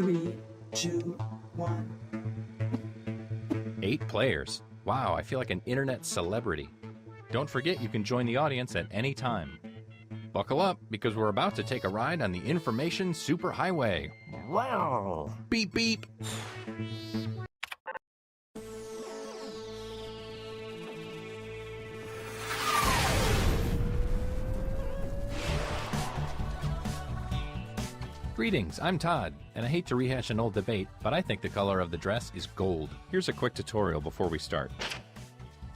3, 2, 1. 8 players. Wow, I feel like an internet celebrity. Don't forget you can join the audience at any time. Buckle up, because we're about to take a ride on the information superhighway. Wow! Beep beep! Greetings, I'm Todd, and I hate to rehash an old debate, but I think the color of the dress is gold. Here's a quick tutorial before we start.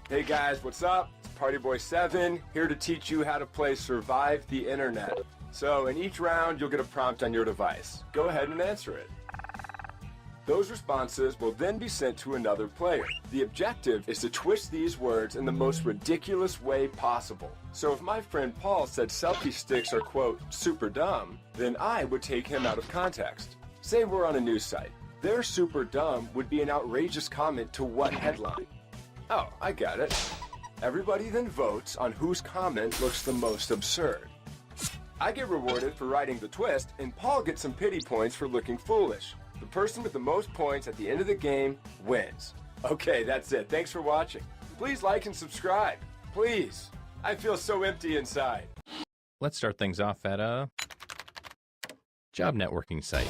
Hey guys, what's up? It's Partyboy7, here to teach you how to play Survive the Internet. So in each round, you'll get a prompt on your device. Go ahead and answer it. Those responses will then be sent to another player. The objective is to twist these words in the most ridiculous way possible. So if my friend Paul said selfie sticks are, quote, super dumb, then I would take him out of context. Say we're on a news site. Their super dumb would be an outrageous comment to what headline? Oh, I got it. Everybody then votes on whose comment looks the most absurd. I get rewarded for writing the twist, and Paul gets some pity points for looking foolish. The person with the most points at the end of the game wins. Okay, that's it. Thanks for watching. Please like and subscribe. Please. I feel so empty inside. Let's start things off at a job networking site.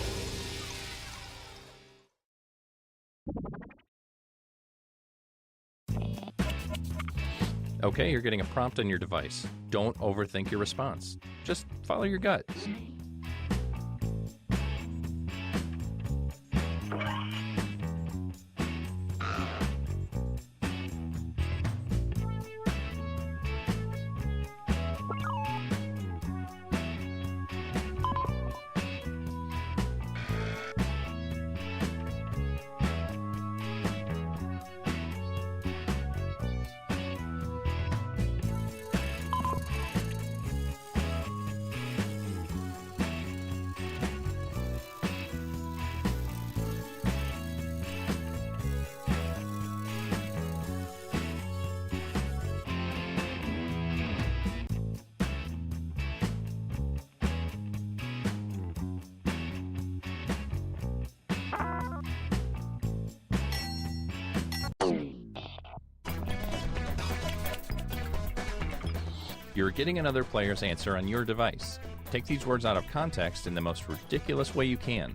Okay, you're getting a prompt on your device. Don't overthink your response. Just follow your gut. You're getting another player's answer on your device. Take these words out of context in the most ridiculous way you can.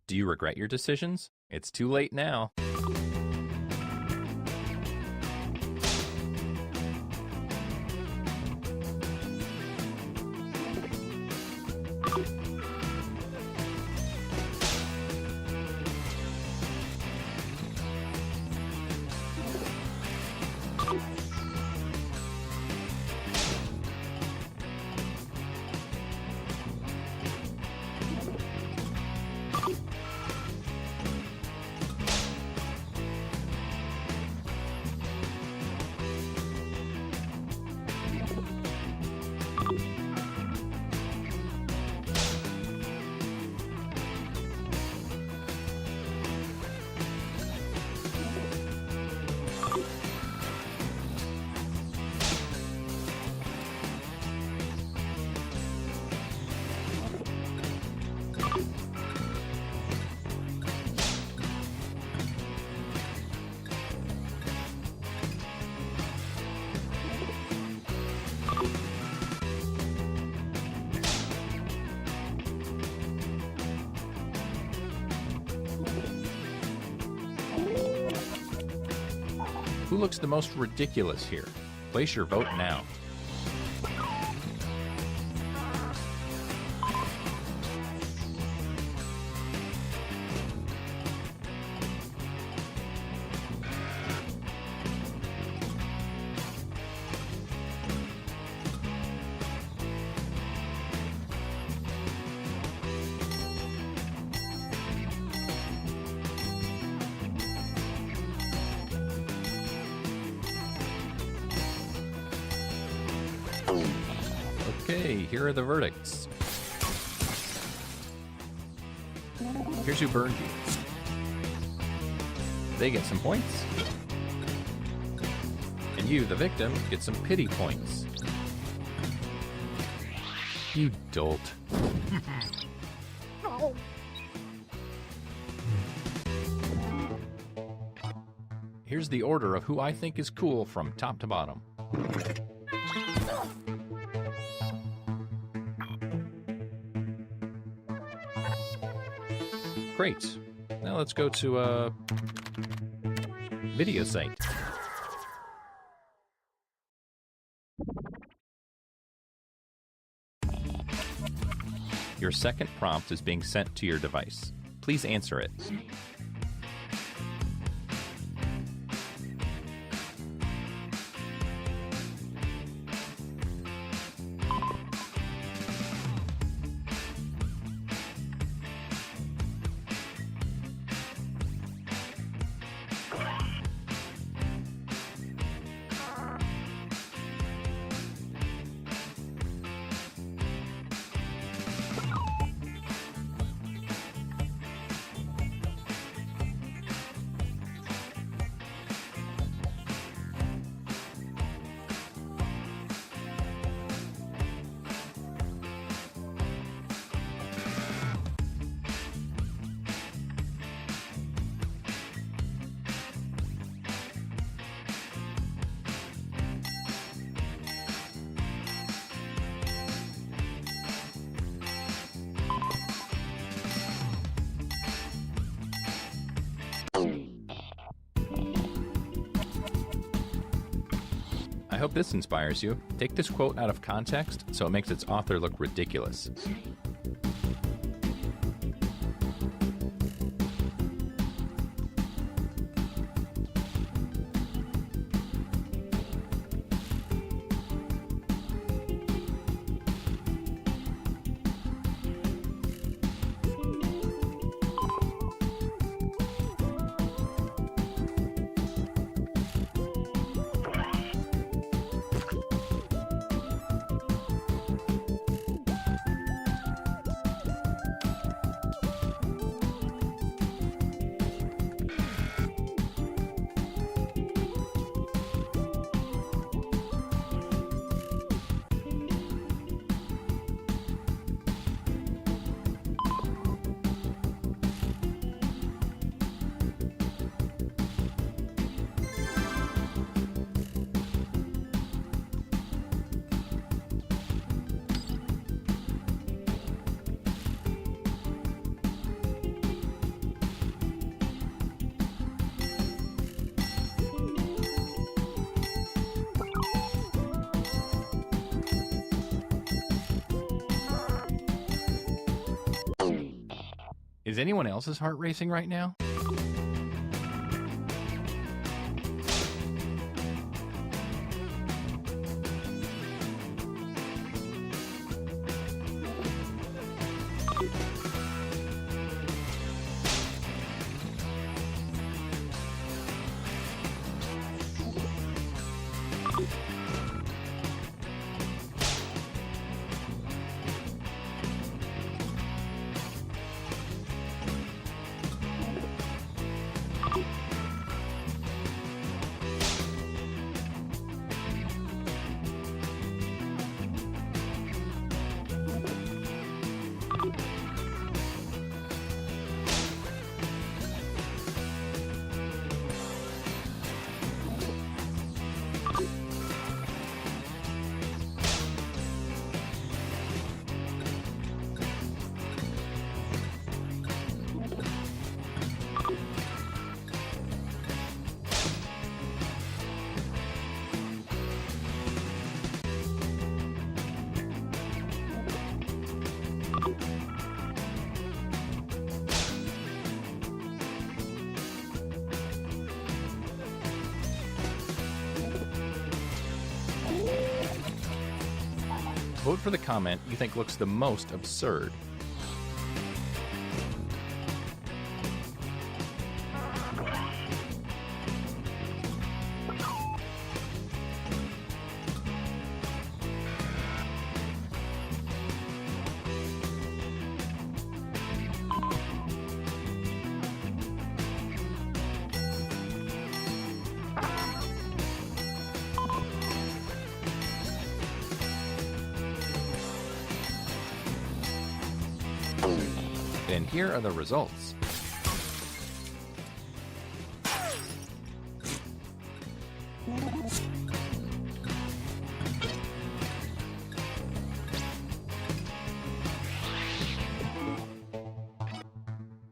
Do you regret your decisions? It's too late now. looks the most ridiculous here? Place your vote now. Okay, here are the verdicts. Here's who burned you. They get some points. And you, the victim, get some pity points. You dolt. Here's the order of who I think is cool from top to bottom. Great. Now let's go to a video site. Your second prompt is being sent to your device. Please answer it. I hope this inspires you. Take this quote out of context so it makes its author look ridiculous. Is anyone else's heart racing right now? Vote for the comment you think looks the most absurd. And here are the results.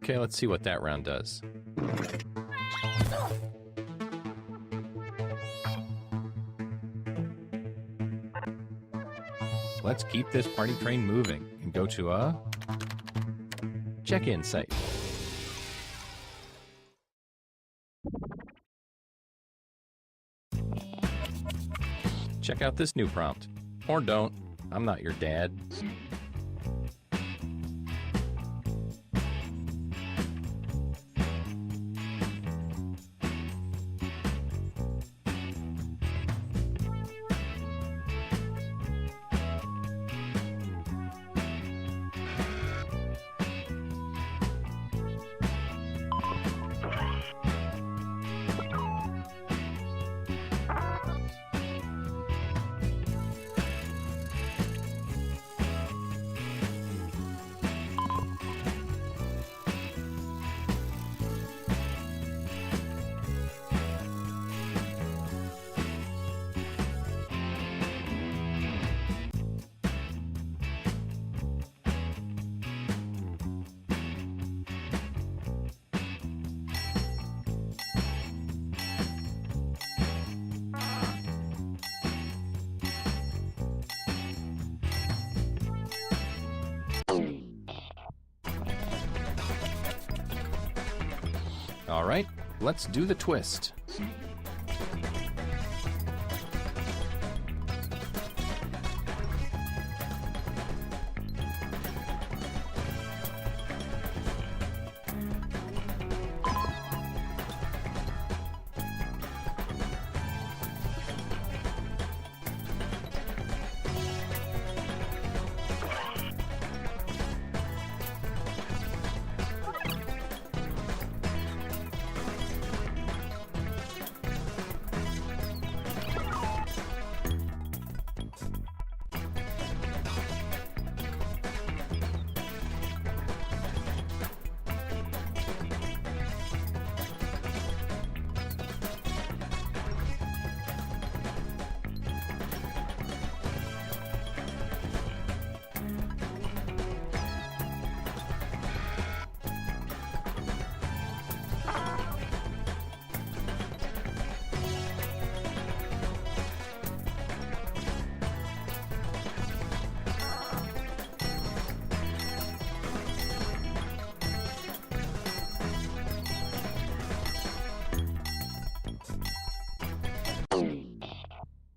Okay, let's see what that round does. Let's keep this party train moving and go to a check-in site. Check out this new prompt. Or don't. I'm not your dad. All right, let's do the twist.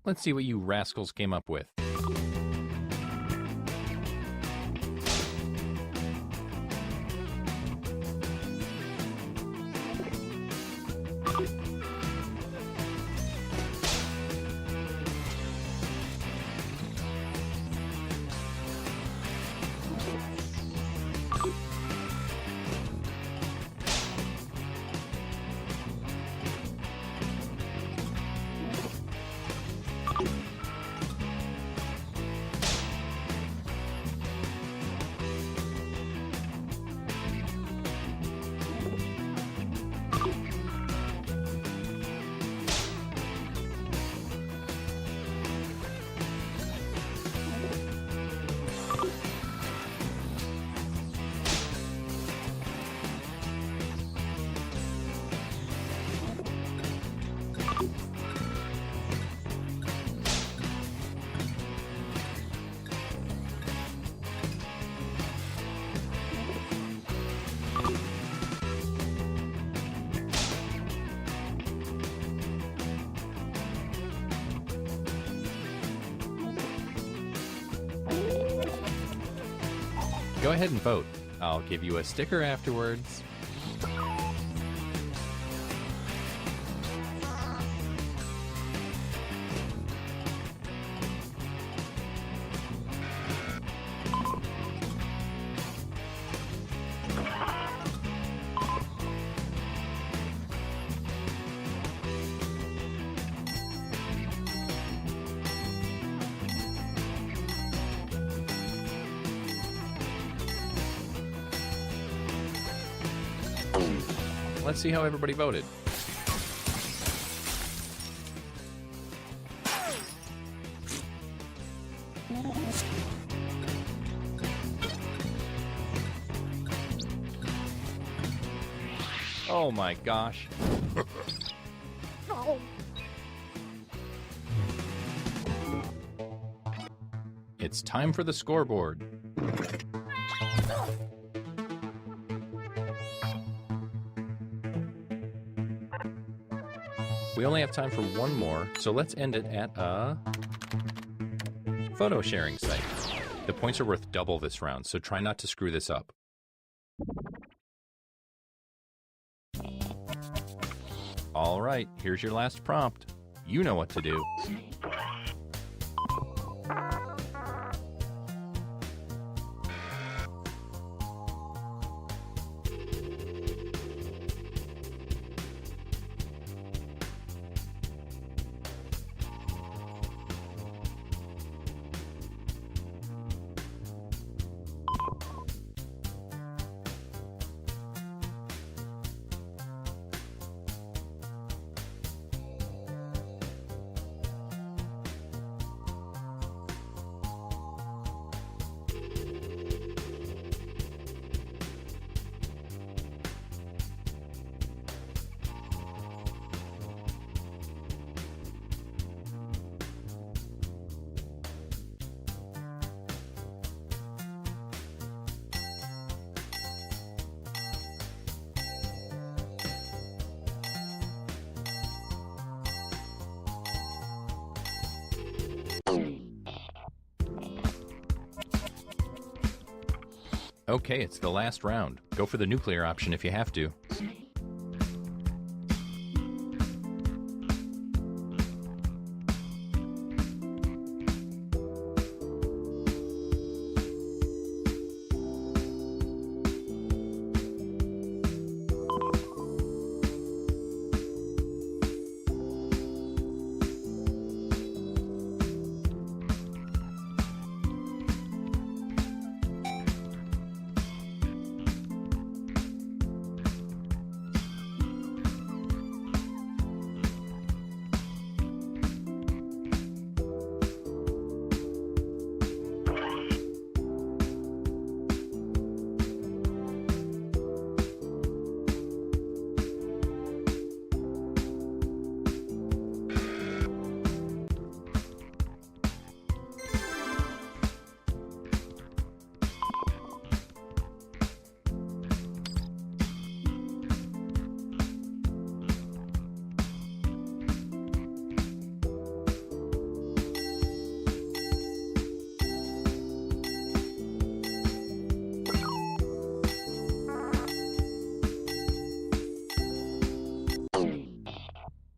Let's see what you rascals came up with. Go ahead and vote. I'll give you a sticker afterwards. Let's see how everybody voted. Oh my gosh. It's time for the scoreboard. We only have time for one more, so let's end it at a photo sharing site. The points are worth double this round, so try not to screw this up. All right, here's your last prompt. You know what to do. Okay, it's the last round. Go for the nuclear option if you have to.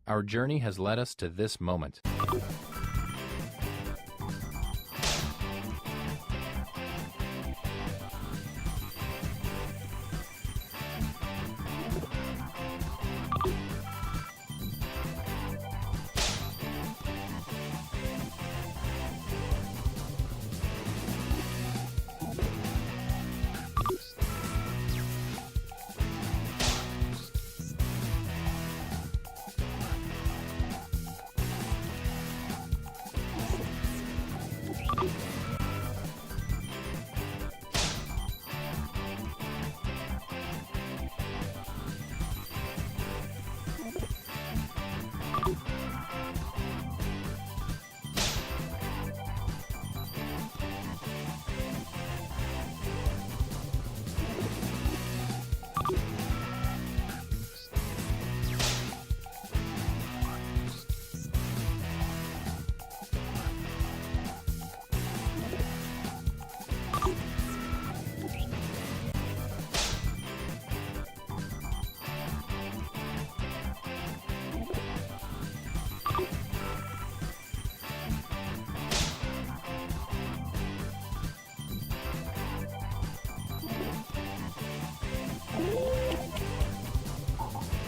Our journey has led us to this moment.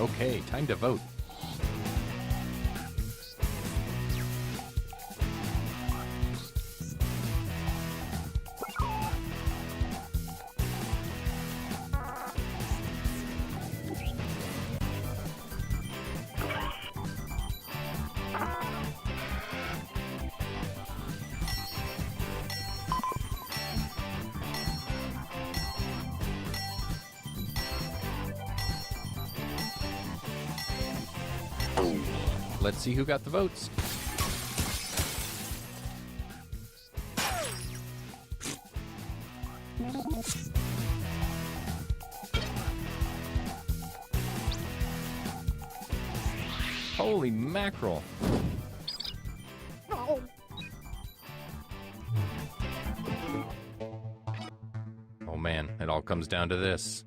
Okay, time to vote. Let's see who got the votes. Holy mackerel. Oh man, it all comes down to this.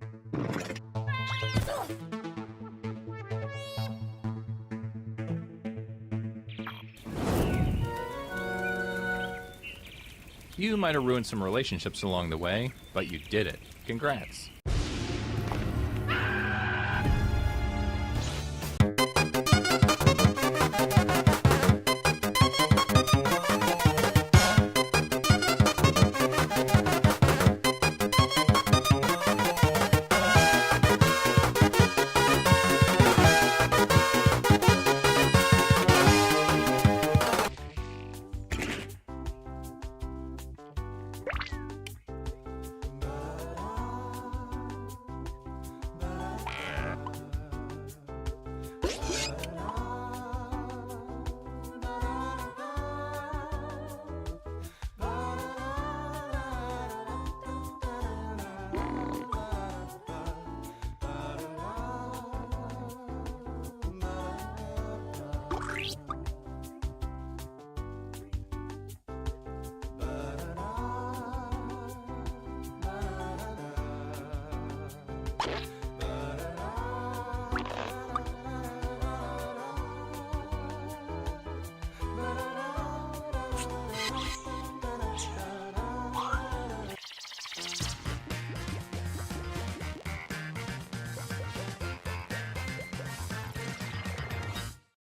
You might have ruined some relationships along the way, but you did it. Congrats.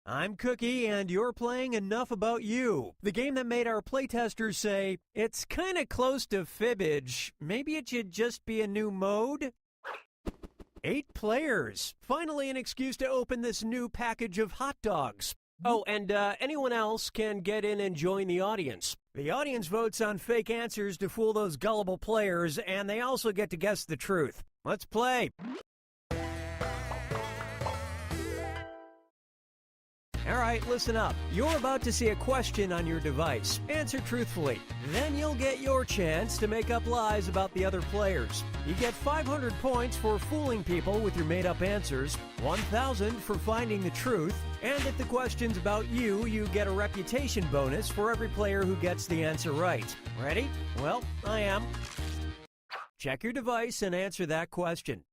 I'm Cookie, and you're playing Enough About You, the game that made our playtesters say, it's kinda close to fibbage. Maybe it should just be a new mode? 8 players. Finally an excuse to open this new package of hot dogs. Oh, and anyone else can get in and join the audience. The audience votes on fake answers to fool those gullible players, and they also get to guess the truth. Let's play. All right, listen up. You're about to see a question on your device. Answer truthfully. Then you'll get your chance to make up lies about the other players. You get 500 points for fooling people with your made-up answers, 1,000 for finding the truth, and if the question's about you, you get a reputation bonus for every player who gets the answer right. Ready? Well, I am. Check your device and answer that question.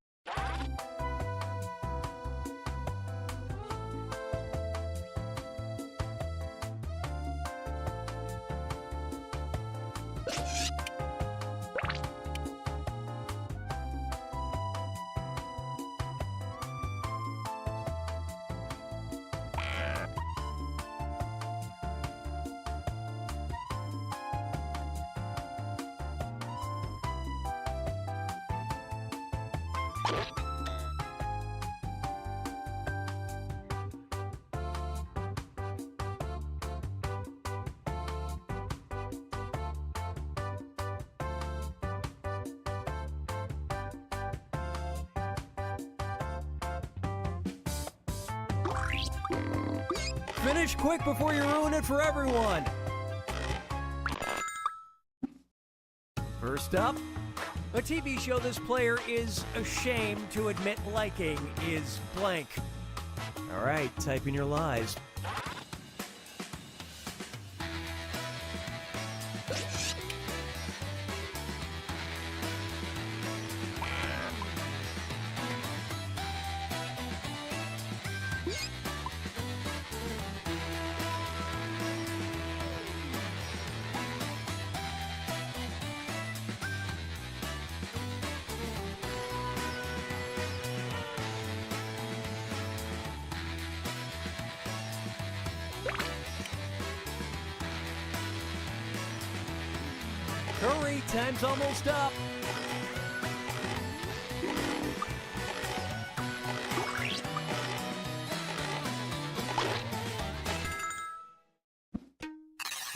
Finish quick before you ruin it for everyone. First up, a TV show this player is ashamed to admit liking is blank. All right, type in your lies. hurry, time's almost up.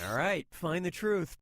All right, find the truth.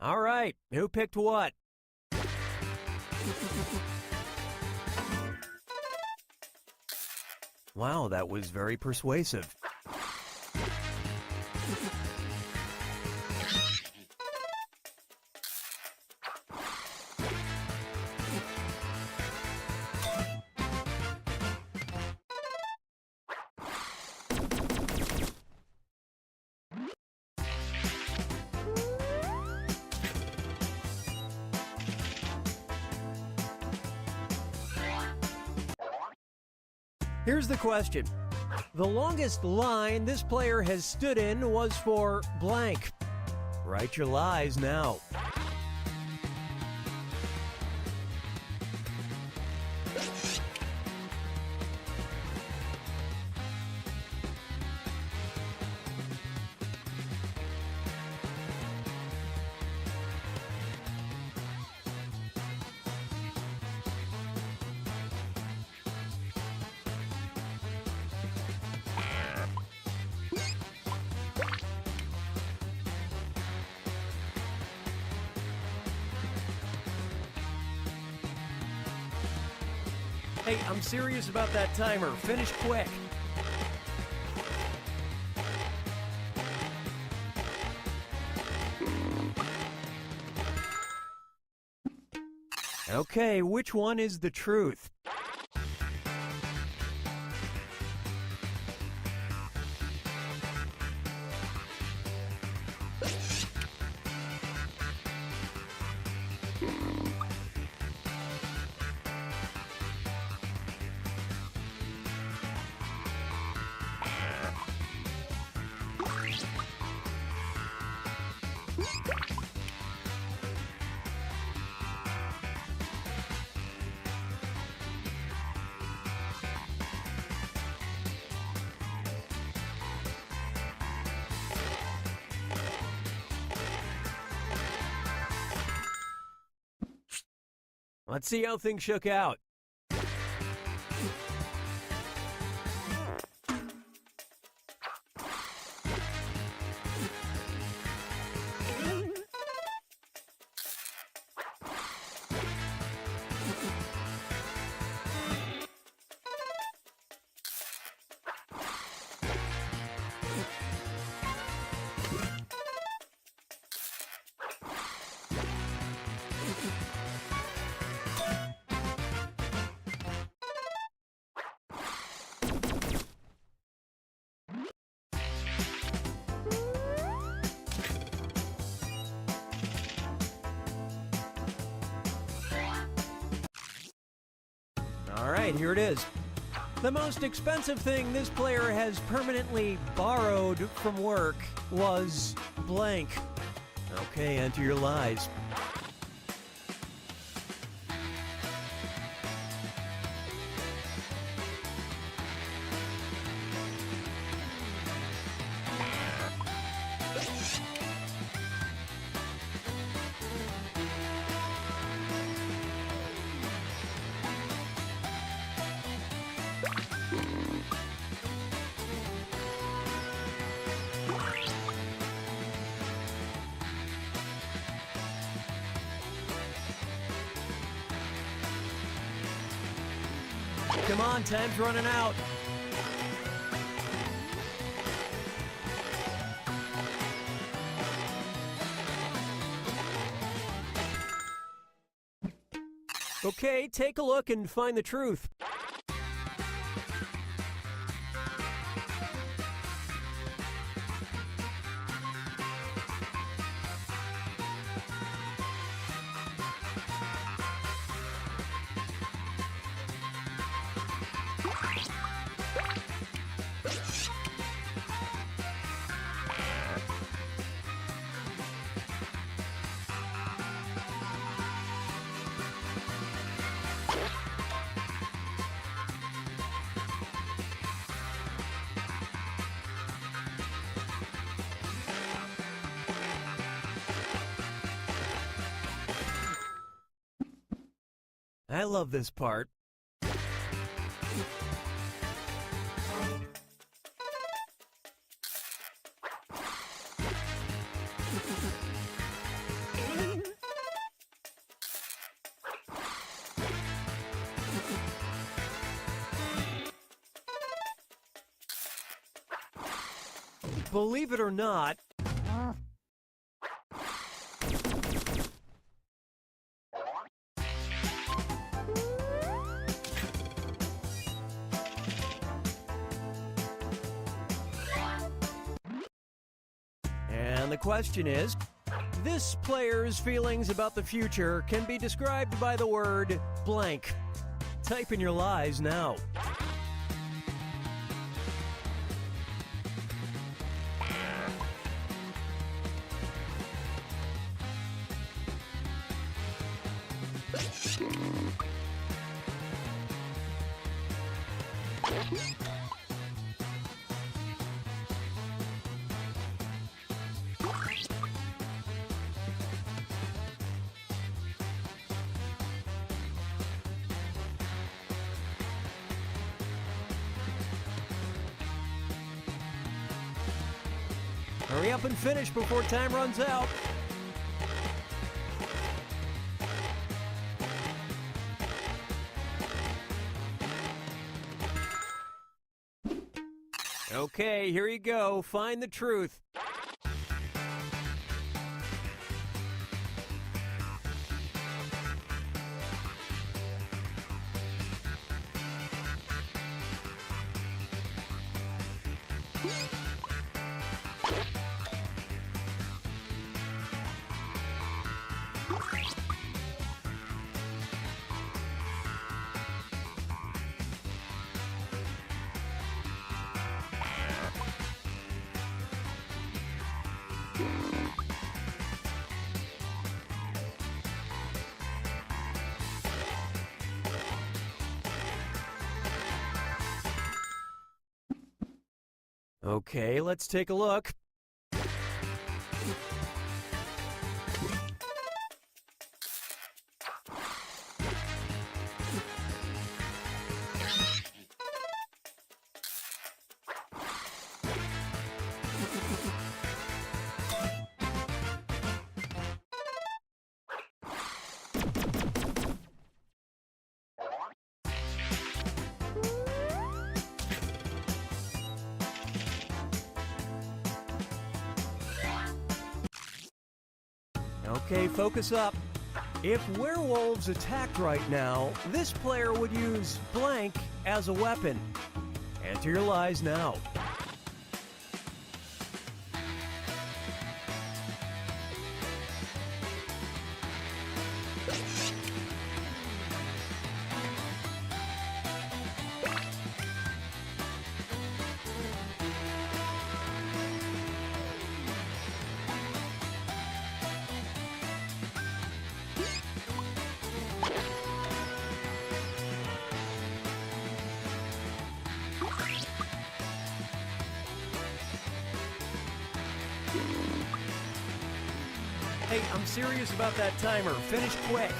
All right, who picked what? Wow, that was very persuasive. Here's the question. The longest line this player has stood in was for blank. Write your lies now. Hey, I'm serious about that timer. Finish quick. Okay, which one is the truth? Let's see how things shook out. All right, here it is. The most expensive thing this player has permanently borrowed from work was blank. Okay, enter your lies. Come on, time's running out. Okay, take a look and find the truth. I love this part. Believe it or not, and the question is, this player's feelings about the future can be described by the word blank. Type in your lies now. Hurry up and finish before time runs out. Okay, here you go. Find the truth. Okay, let's take a look. Okay, focus up. If werewolves attacked right now, this player would use blank as a weapon. Enter your lies now. Hey, I'm serious about that timer. Finish quick.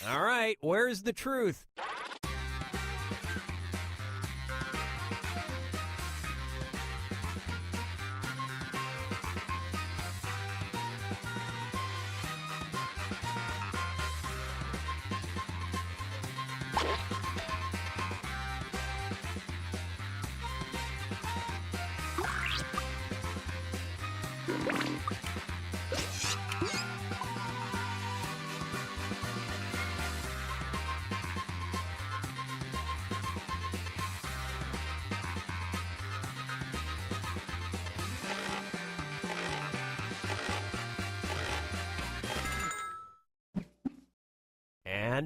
All right, where's the truth?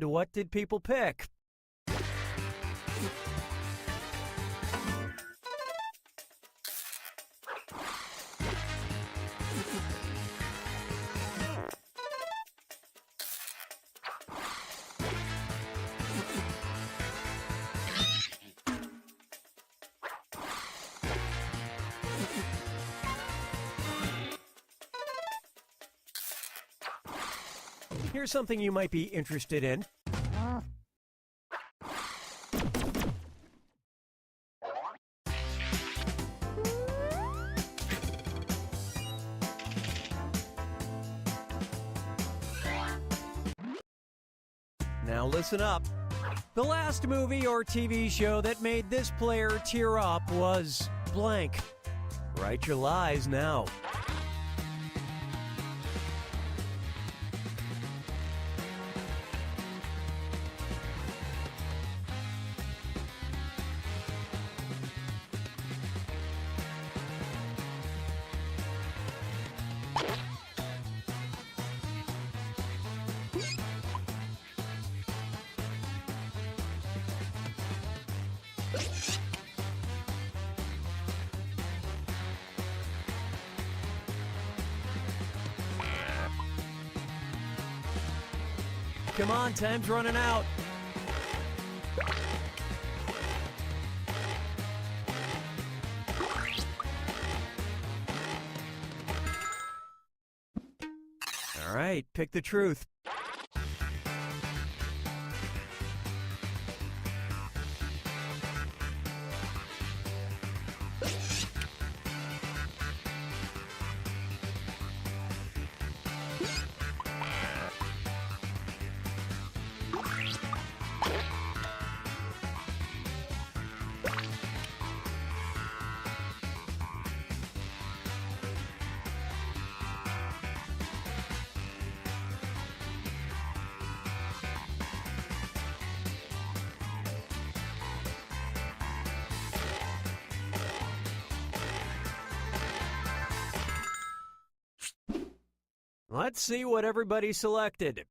And what did people pick? Here's something you might be interested in. Now listen up. The last movie or TV show that made this player tear up was blank. Write your lies now. Come on, time's running out. All right, pick the truth. Let's see what everybody selected.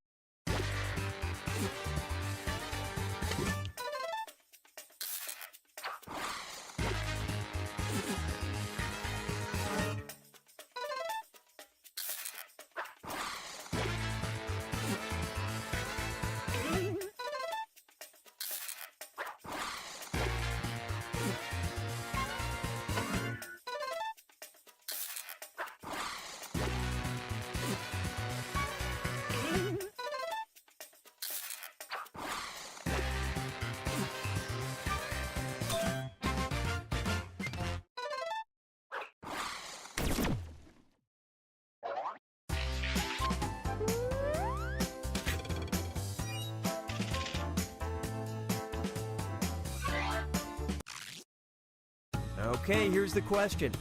Okay, here's the question.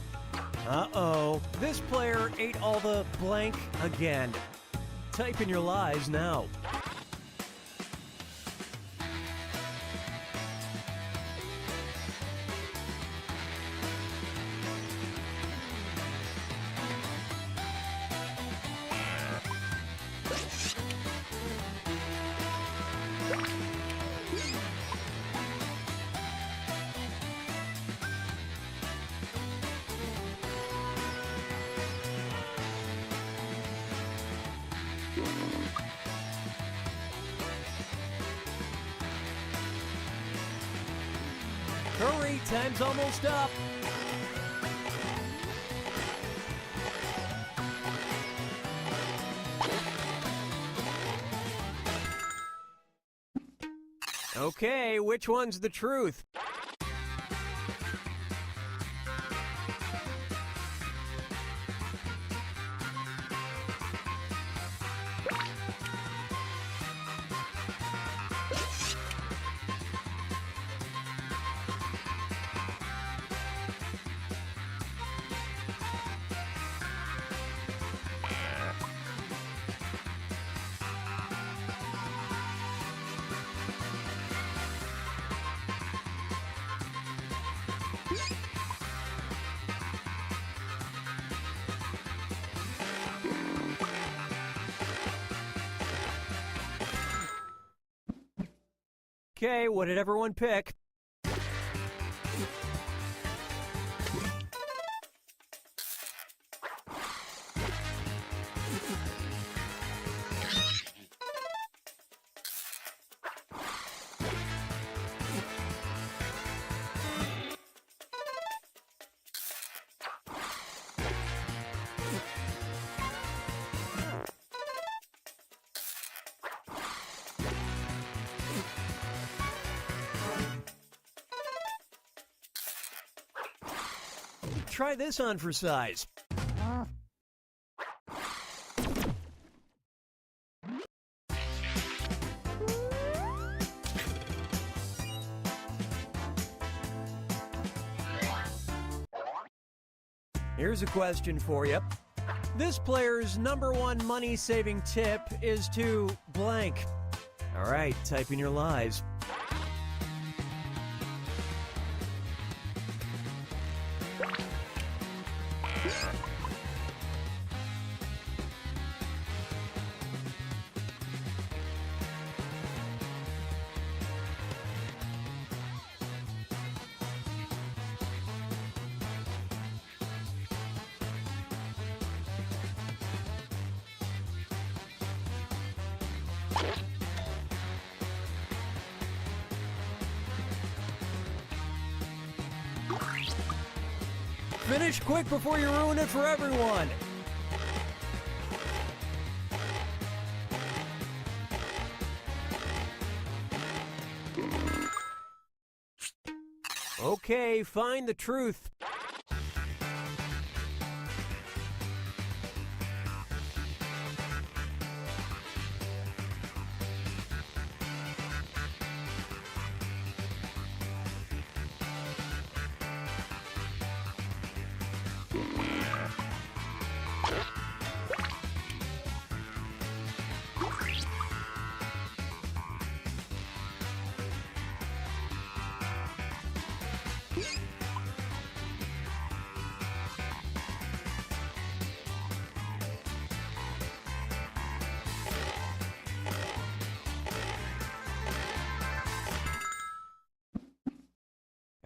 Uh-oh, this player ate all the blank again. Type in your lies now. Hurry, time's almost up. Okay, which one's the truth? Okay, what did everyone pick? Try this on for size. Here's a question for you. This player's #1 money-saving tip is to blank. All right, type in your lies. Finish quick before you ruin it for everyone. Okay, find the truth.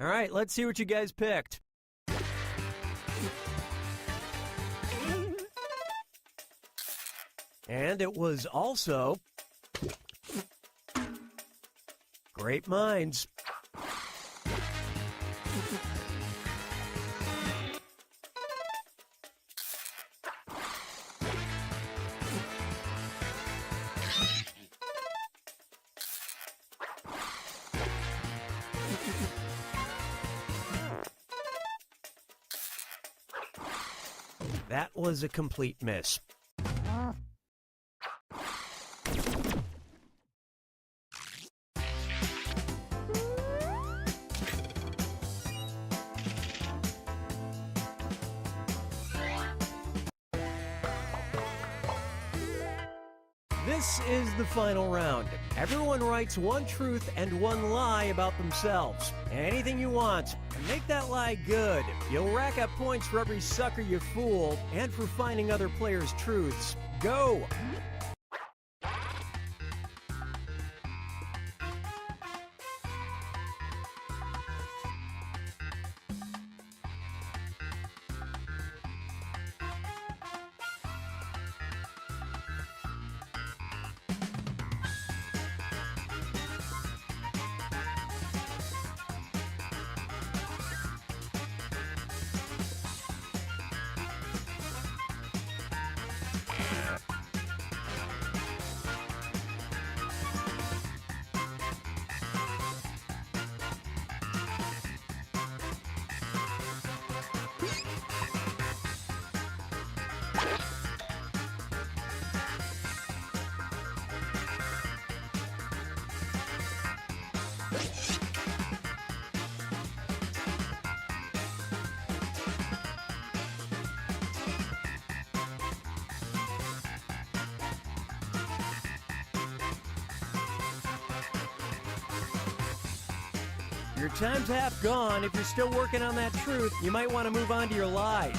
All right, let's see what you guys picked. And it was also great minds. That was a complete miss. This is the final round. Everyone writes one truth and one lie about themselves. Anything you want. And make that lie good. You'll rack up points for every sucker you fool and for finding other players' truths. Go! Your time's half gone. If you're still working on that truth, you might want to move on to your lie.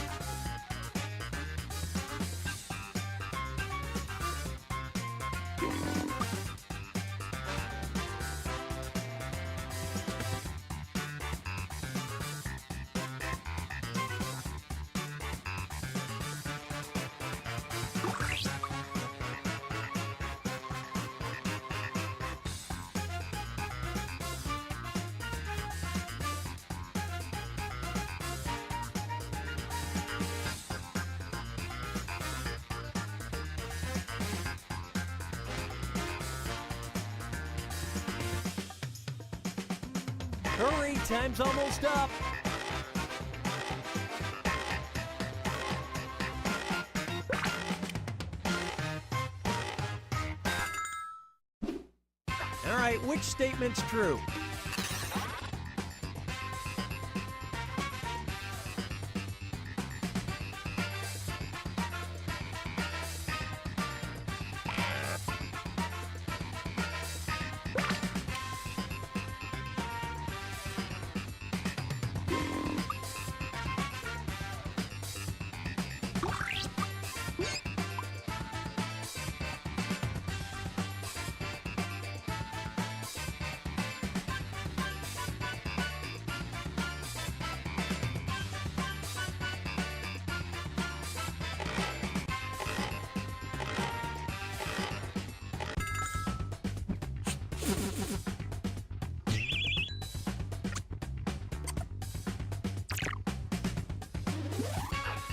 Hurry, time's almost up. All right, which statement's true?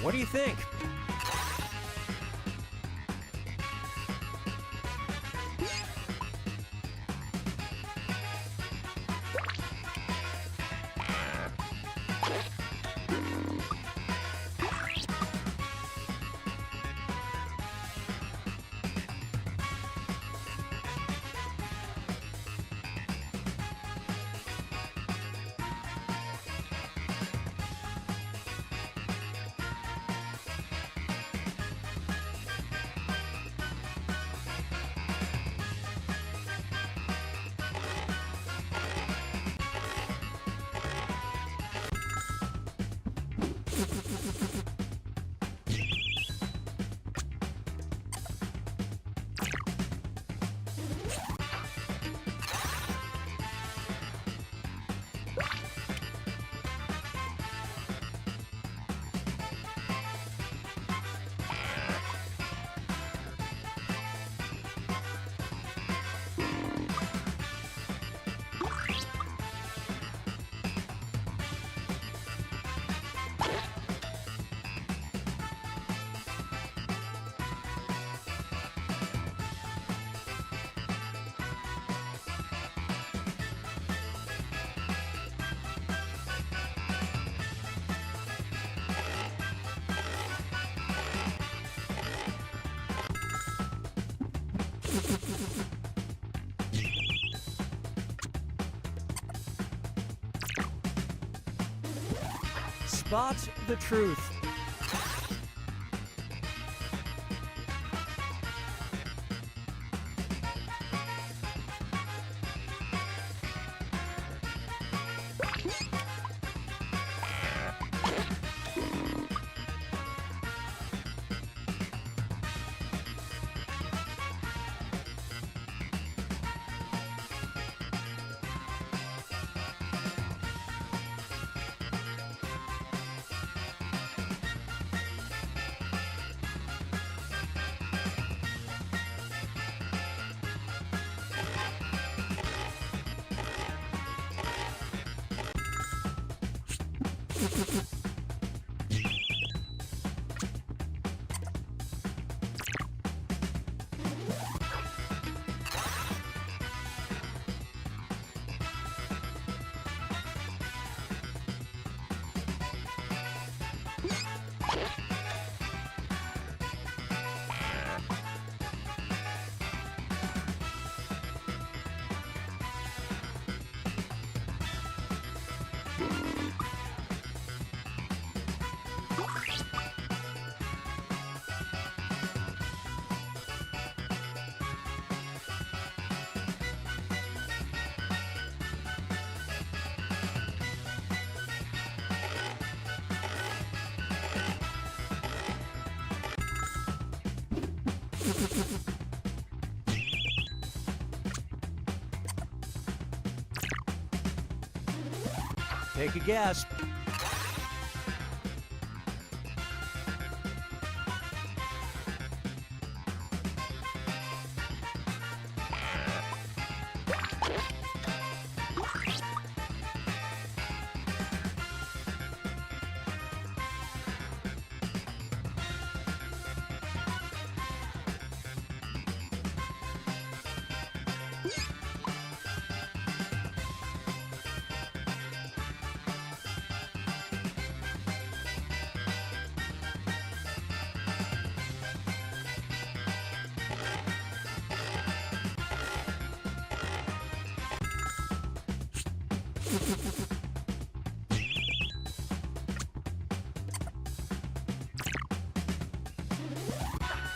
What do you think? Spot the truth. Take a guess.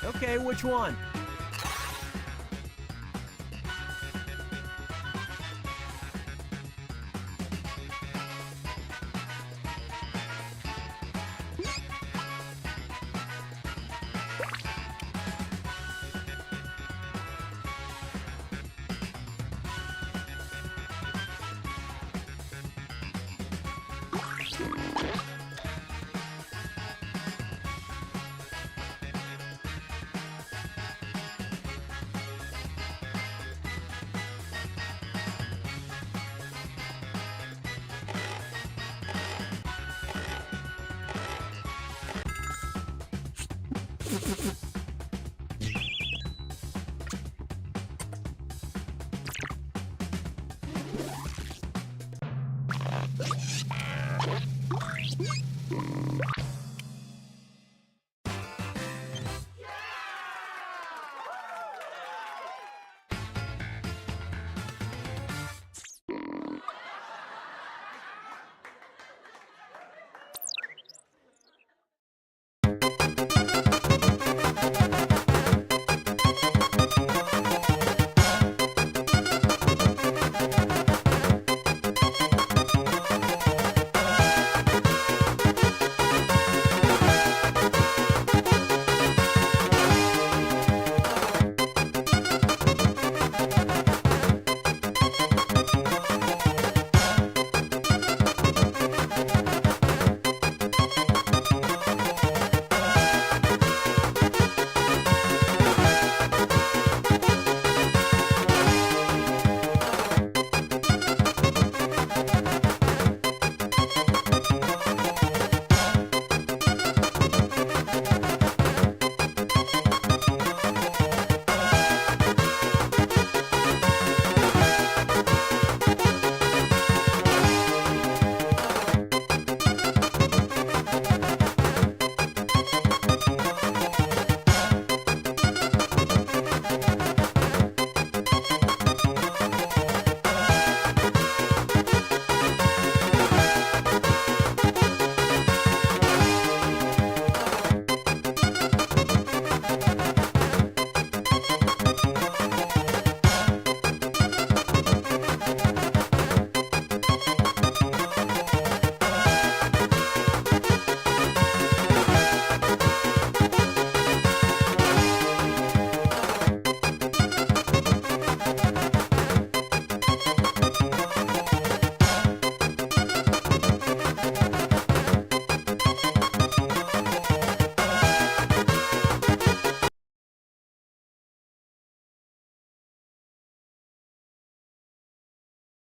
Okay, which one?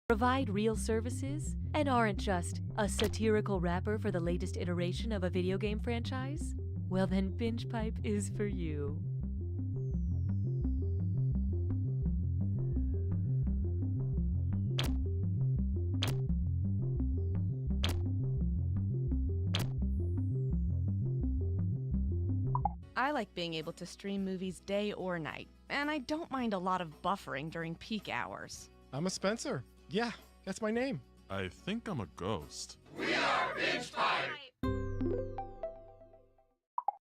Provide real services and aren't just a satirical wrapper for the latest iteration of a video game franchise? Well then, Binge Pipe is for you. I like being able to stream movies day or night, and I don't mind a lot of buffering during peak hours. I'm a Spencer. Yeah, that's my name. I think I'm a ghost.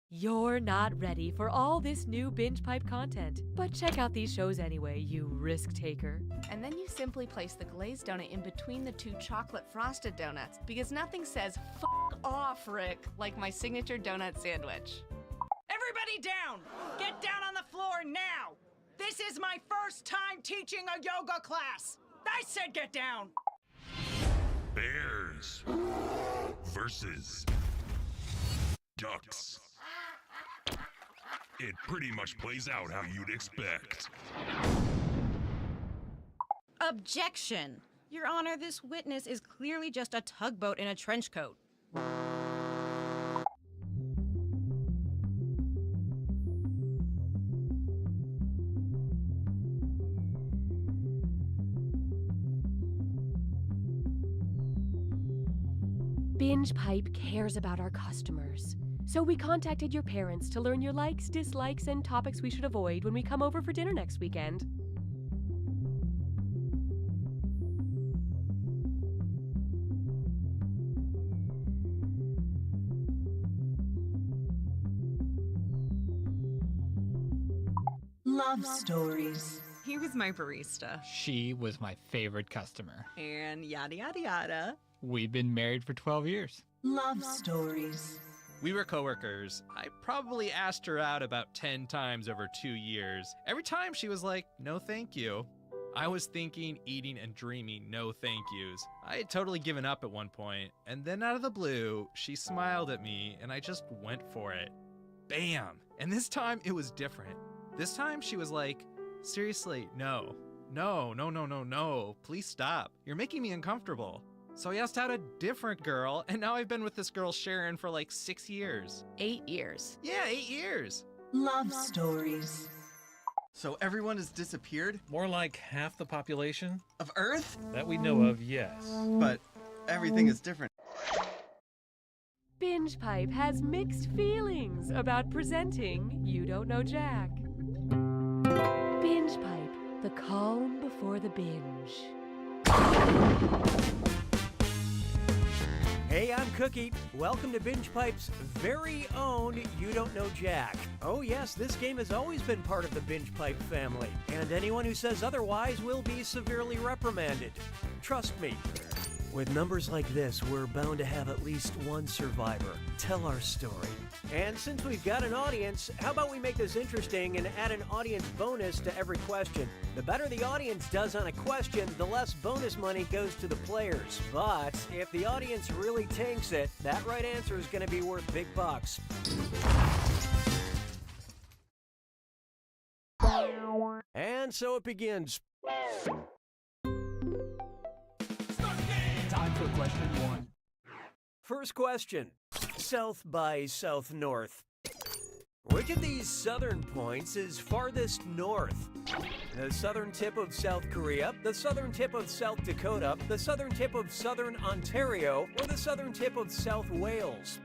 You're not ready for all this new Binge Pipe content, but check out these shows anyway, you risk taker. And then you simply place the glazed donut in between the two chocolate frosted donuts, because nothing says "f off, Rick" like my signature donut sandwich. Everybody down! Get down on the floor now! This is my first time teaching a yoga class! I said get down! Bears versus ducks. It pretty much plays out how you'd expect. Objection! Your Honor, this witness is clearly just a tugboat in a trench coat. Binge Pipe cares about our customers. So we contacted your parents to learn your likes, dislikes, and topics we should avoid when we come over for dinner next weekend. Love stories. He was my barista. She was my favorite customer. And yada yada yada. We've been married for 12 years. Love stories. We were coworkers. I probably asked her out about 10 times over 2 years. Every time she was like, no thank you. I was thinking, eating, and dreaming no thank yous. I had totally given up at one point, and then out of the blue, she smiled at me, and I just went for it. Bam! And this time, it was different. This time, she was like, seriously, no. No, please stop. You're making me uncomfortable. So I asked out a different girl, and now I've been with this girl Sharon for like 6 years. 8 years. Yeah, 8 years. Love stories. So everyone has disappeared? More like half the population? Of Earth? That we know of, yes. But everything is different. Binge Pipe has mixed feelings about presenting You Don't Know Jack. Binge Pipe, the calm before the binge. Hey, I'm Cookie. Welcome to Binge Pipe's very own You Don't Know Jack. Oh yes, this game has always been part of the Binge Pipe family, and anyone who says otherwise will be severely reprimanded. Trust me. With numbers like this, we're bound to have at least one survivor. Tell our story. And since we've got an audience, how about we make this interesting and add an audience bonus to every question? The better the audience does on a question, the less bonus money goes to the players. But if the audience really tanks it, that right answer is going to be worth big bucks. And so it begins. Time for question 1. First question. South by South-North. Which of these southern points is farthest north? The southern tip of South Korea, the southern tip of South Dakota, the southern tip of southern Ontario, or the southern tip of South Wales?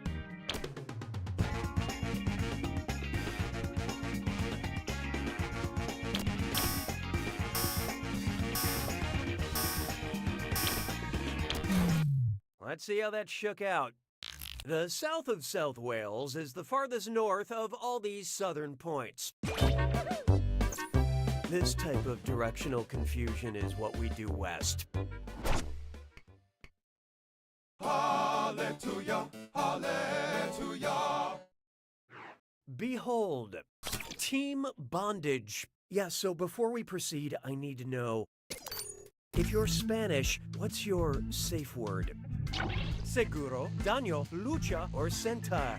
Let's see how that shook out. The south of South Wales is the farthest north of all these southern points. This type of directional confusion is what we do west. Hallelujah, hallelujah. Behold, team bondage. Yeah, so before we proceed, I need to know, if you're Spanish, what's your safe word? Seguro, daño, lucha, or sentar?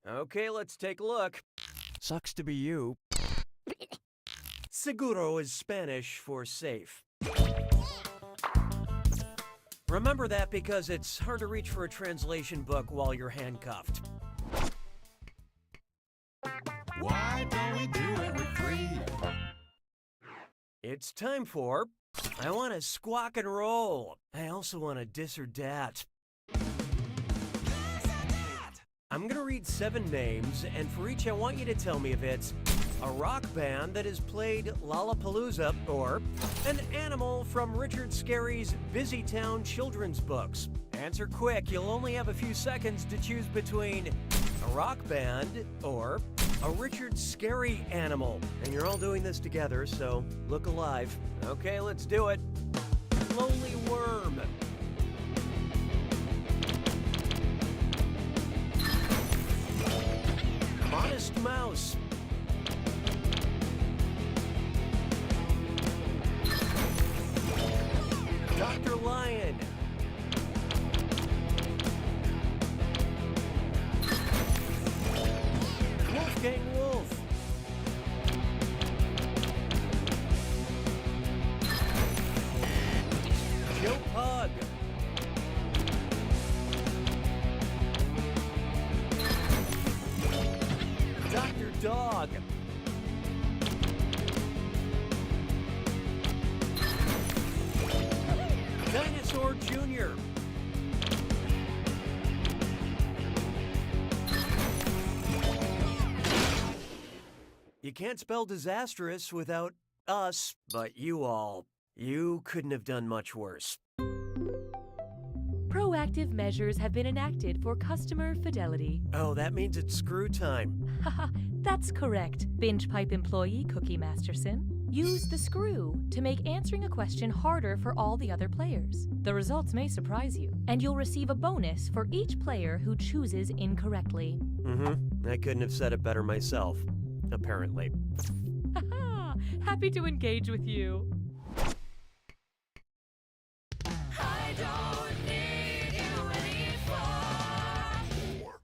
Okay, let's take a look. Sucks to be you. Seguro is Spanish for safe. Remember that because it's hard to reach for a translation book while you're handcuffed. Why don't we do it with 3? It's time for I Want to Squawk and Roll. I also want to dis or dat. I'm going to read 7 names, and for each I want you to tell me if it's a rock band that has played Lollapalooza, or an animal from Richard Scarry's Busy Town children's books. Answer quick, you'll only have a few seconds to choose between a rock band or a Richard Scarry animal. And you're all doing this together, so look alive. Okay, let's do it. Lonely Worm. Modest Mouse. Dr. Lion. Wolfgang Wolf. Joe Pug. Dr. Dog. Dinosaur Jr. You can't spell disastrous without us, but you couldn't have done much worse. Proactive measures have been enacted for customer fidelity. Oh, that means it's screw time. Haha, that's correct, Binge Pipe employee Cookie Masterson. Use the screw to make answering a question harder for all the other players. The results may surprise you, and you'll receive a bonus for each player who chooses incorrectly. I couldn't have said it better myself, apparently. Haha, happy to engage with you. I don't need you anymore.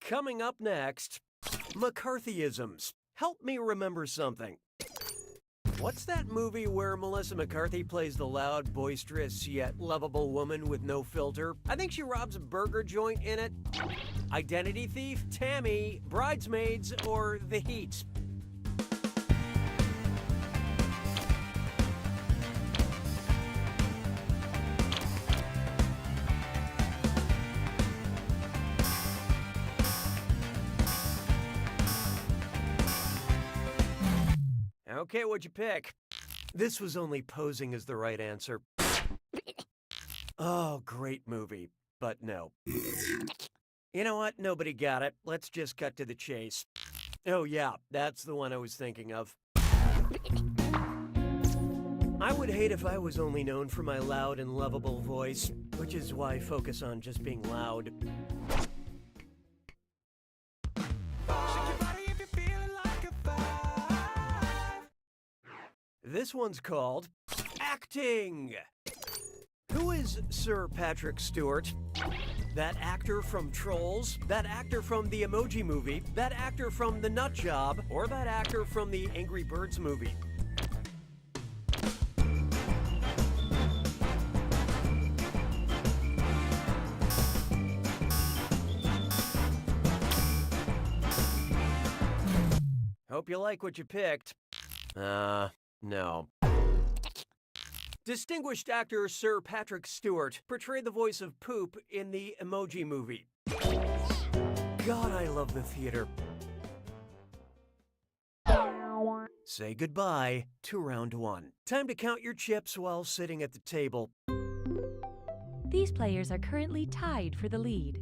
Coming up next, McCarthyisms. Help me remember something. What's that movie where Melissa McCarthy plays the loud, boisterous, yet lovable woman with no filter? I think she robs a burger joint in it. Identity Thief, Tammy, Bridesmaids, or The Heat? Okay, what'd you pick? This was only posing as the right answer. Oh, great movie, but no. You know what? Nobody got it. Let's just cut to the chase. Oh yeah, that's the one I was thinking of. I would hate if I was only known for my loud and lovable voice, which is why I focus on just being loud. This one's called Acting. Who is Sir Patrick Stewart? That actor from Trolls? That actor from the Emoji Movie? That actor from The Nut Job? Or that actor from the Angry Birds movie? Hope you like what you picked. No. Distinguished actor Sir Patrick Stewart portrayed the voice of Poop in the Emoji Movie. God, I love the theater. Say goodbye to round one. Time to count your chips while sitting at the table. These players are currently tied for the lead.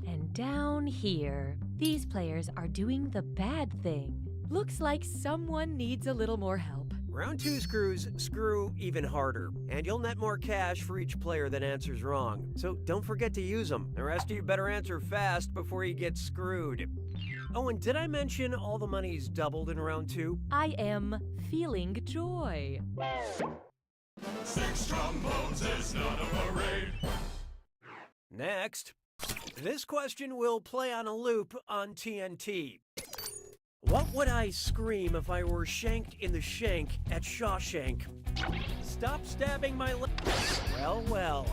And down here, these players are doing the bad thing. Looks like someone needs a little more help. Round two screws screw even harder, and you'll net more cash for each player that answers wrong. So don't forget to use them. The rest of you better answer fast before you get screwed. Oh, and did I mention all the money's doubled in round two? I am feeling joy. 6 trombones is not a parade. Next, this question will play on a loop on TNT. What would I scream if I were shanked in the shank at Shawshank? Stop stabbing my leg. Well.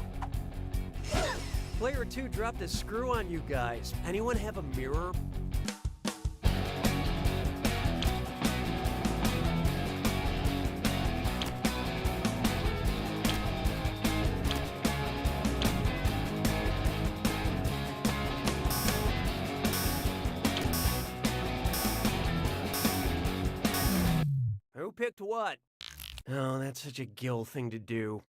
Player 2 dropped a screw on you guys. Anyone have a mirror? Who picked what? Oh, that's such a Gil thing to do.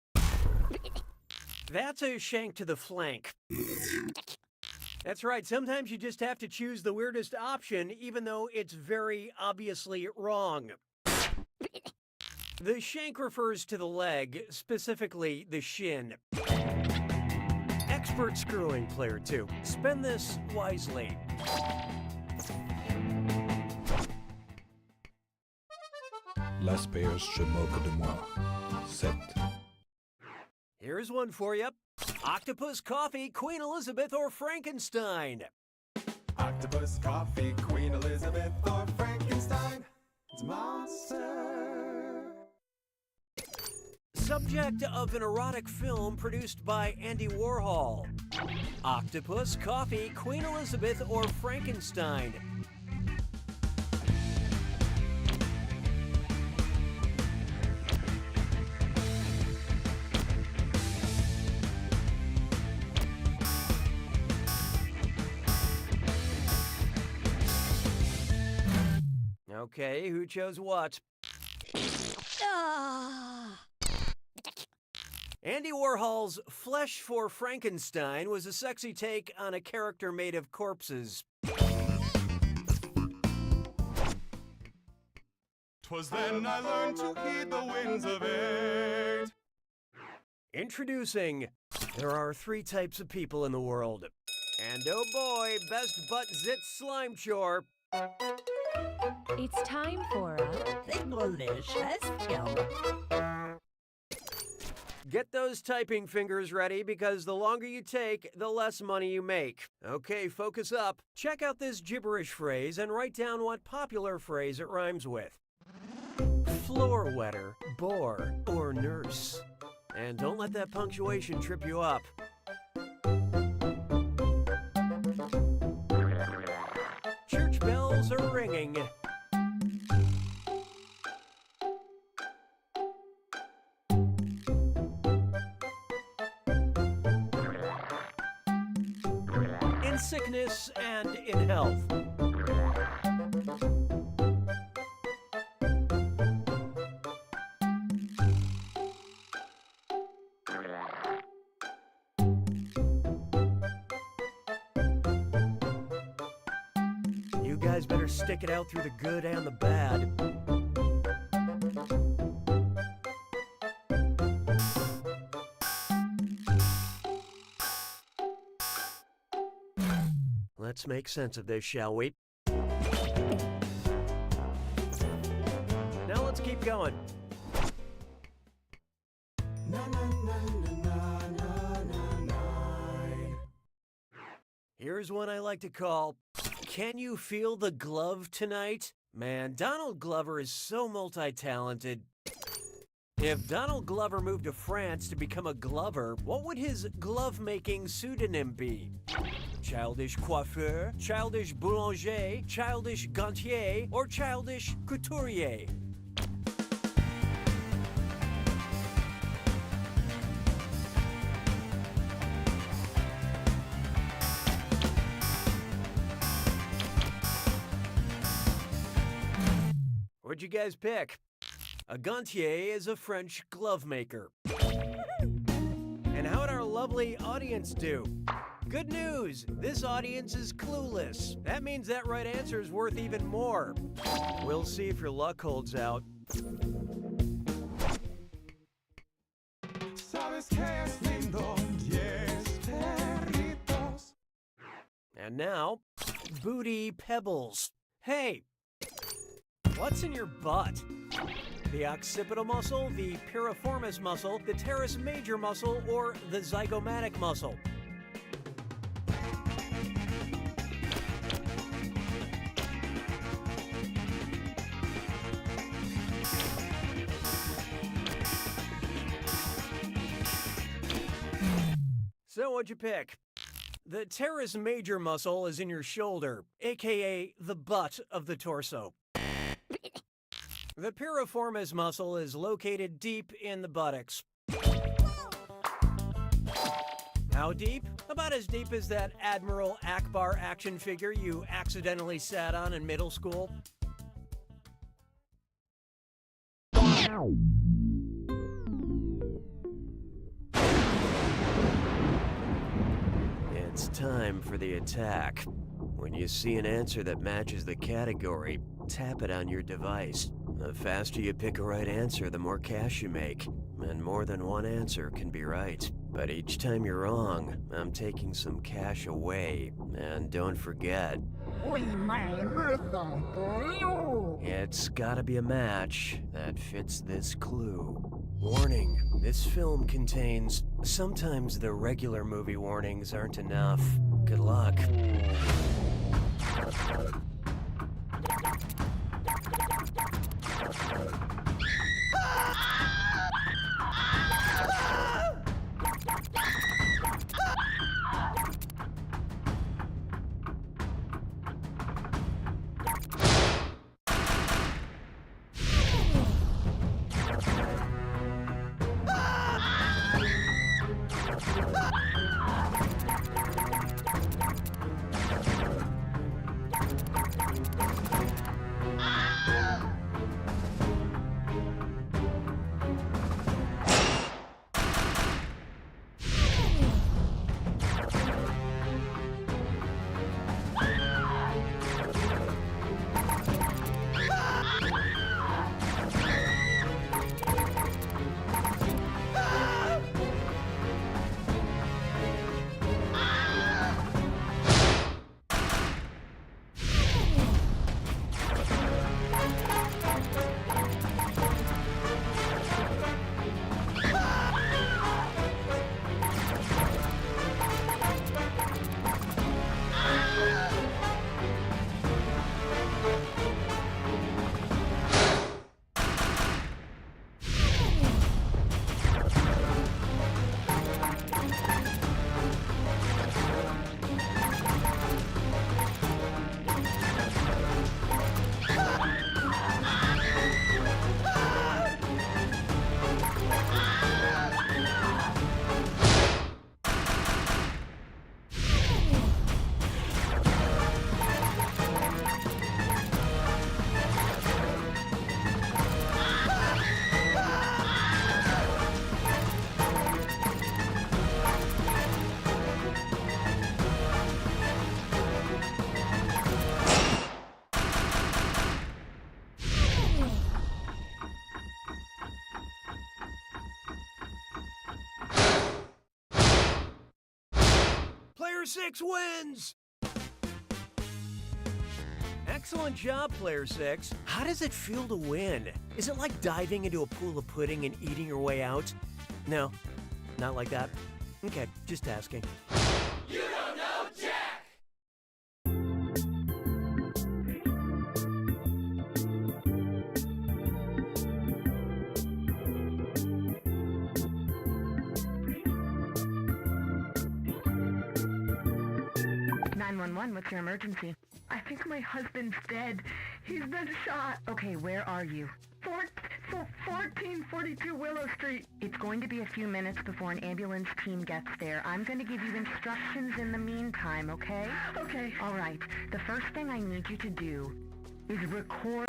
That's a shank to the flank. That's right, sometimes you just have to choose the weirdest option, even though it's very obviously wrong. The shank refers to the leg, specifically the shin. Expert screwing, player 2. Spend this wisely. Las payeurs se moquent de moi. 7. Here's one for you. Octopus, coffee, Queen Elizabeth, or Frankenstein? Octopus, coffee, Queen Elizabeth, or Frankenstein. It's monster. Subject of an erotic film produced by Andy Warhol. Octopus, coffee, Queen Elizabeth, or Frankenstein? Okay, who chose what? Andy Warhol's Flesh for Frankenstein was a sexy take on a character made of corpses. 'Twas then I learned to heed the winds of age. Introducing, there are 3 types of people in the world. And oh boy, best butt zit slime chore. It's time for a delicious film. Get those typing fingers ready because the longer you take, the less money you make. Okay, focus up. Check out this gibberish phrase and write down what popular phrase it rhymes with. Floor wetter, bore, or nurse. And don't let that punctuation trip you up. Church bells are ringing. In sickness and in health. You guys better stick it out through the good and the bad. Let's make sense of this, shall we? Now let's keep going. Here's one I like to call, Can You Feel the Glove Tonight? Man, Donald Glover is so multi-talented. If Donald Glover moved to France to become a glover, what would his glove-making pseudonym be? Childish coiffeur, childish boulanger, childish gantier, or childish couturier? What'd you guys pick? A gantier is a French glove maker. And how'd our lovely audience do? Good news! This audience is clueless. That means that right answer is worth even more. We'll see if your luck holds out. And now, booty pebbles. Hey! What's in your butt? The occipital muscle, the piriformis muscle, the teres major muscle, or the zygomatic muscle? So what'd you pick? The teres major muscle is in your shoulder, aka the butt of the torso. The piriformis muscle is located deep in the buttocks. How deep? About as deep as that Admiral Akbar action figure you accidentally sat on in middle school. It's time for the attack. When you see an answer that matches the category, tap it on your device. The faster you pick a right answer, the more cash you make. And more than one answer can be right. But each time you're wrong, I'm taking some cash away. And don't forget, it's gotta be a match that fits this clue. Warning, this film contains... Sometimes the regular movie warnings aren't enough. Good luck. Player 6 wins! Excellent job, Player 6. How does it feel to win? Is it like diving into a pool of pudding and eating your way out? No, not like that. Okay, just asking. You don't know Jack! 911, what's your emergency? I think my husband's dead. He's been shot. Okay, where are you? 1442 Willow Street. It's going to be a few minutes before an ambulance team gets there. I'm going to give you instructions in the meantime, okay? Okay. All right. The first thing I need you to do is record...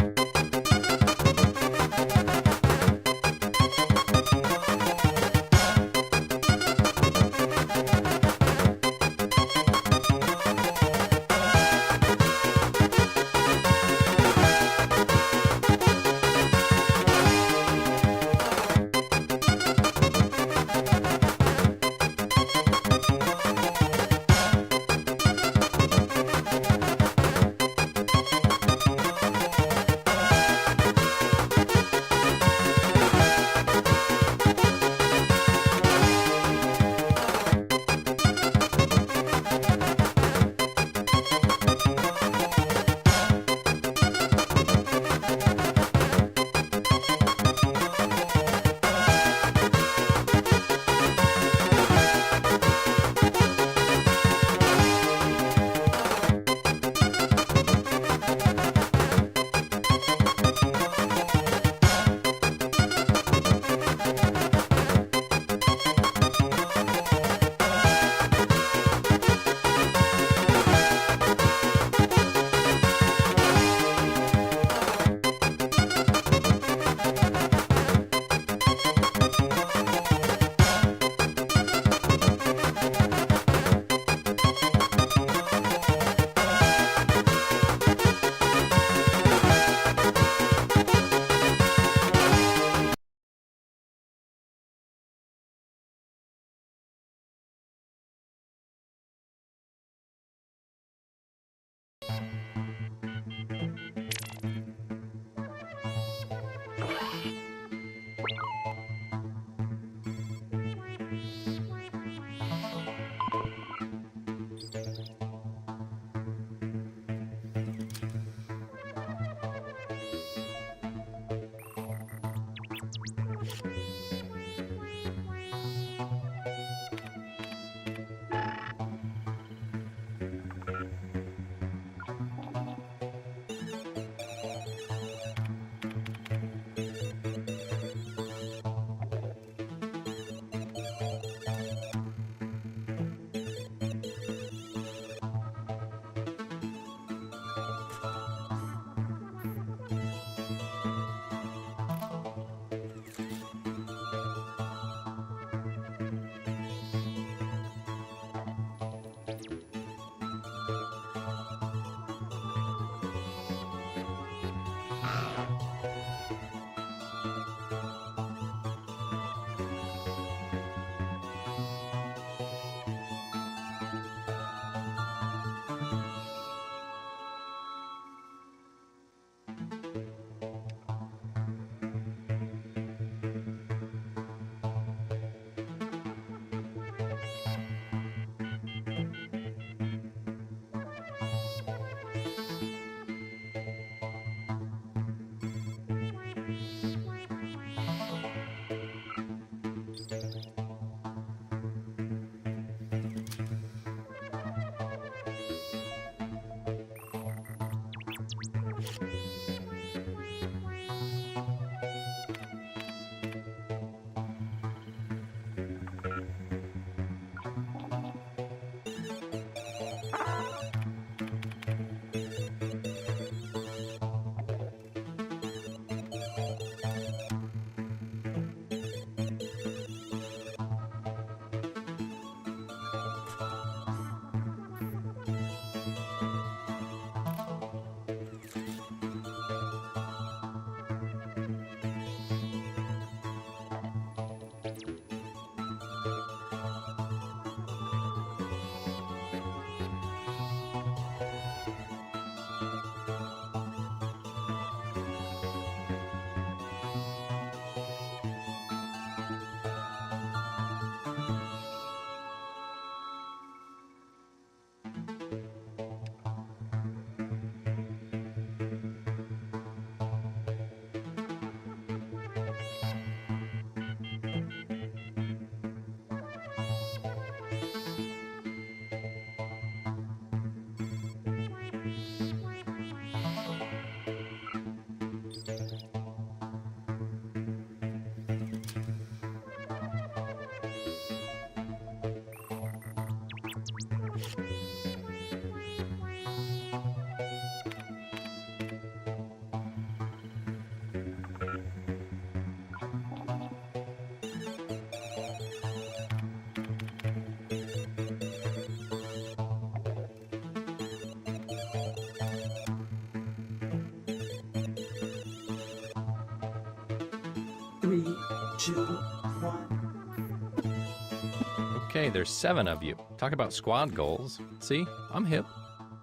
Okay, there's 7 of you. Talk about squad goals. See, I'm hip.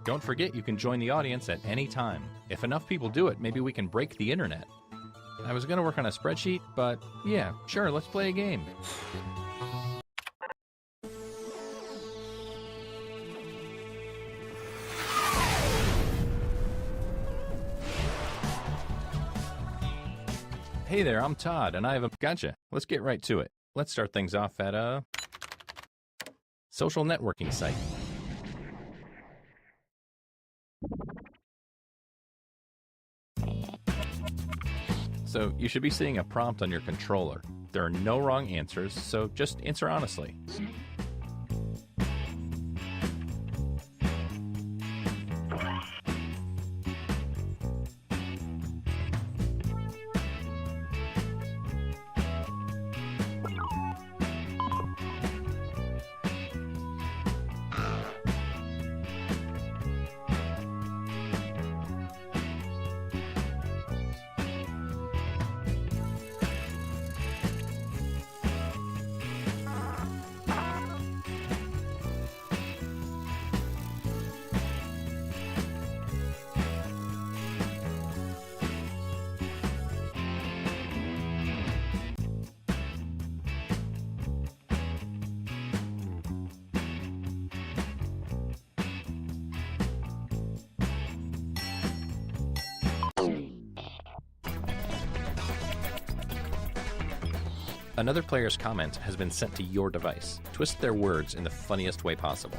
Don't forget you can join the audience at any time. If enough people do it, maybe we can break the internet. I was gonna work on a spreadsheet, but yeah, sure, let's play a game. Hey there, I'm Todd, and I have a... Gotcha. Let's get right to it. Let's start things off at a... social networking site. So you should be seeing a prompt on your controller. There are no wrong answers, so just answer honestly. Another player's comment has been sent to your device. Twist their words in the funniest way possible.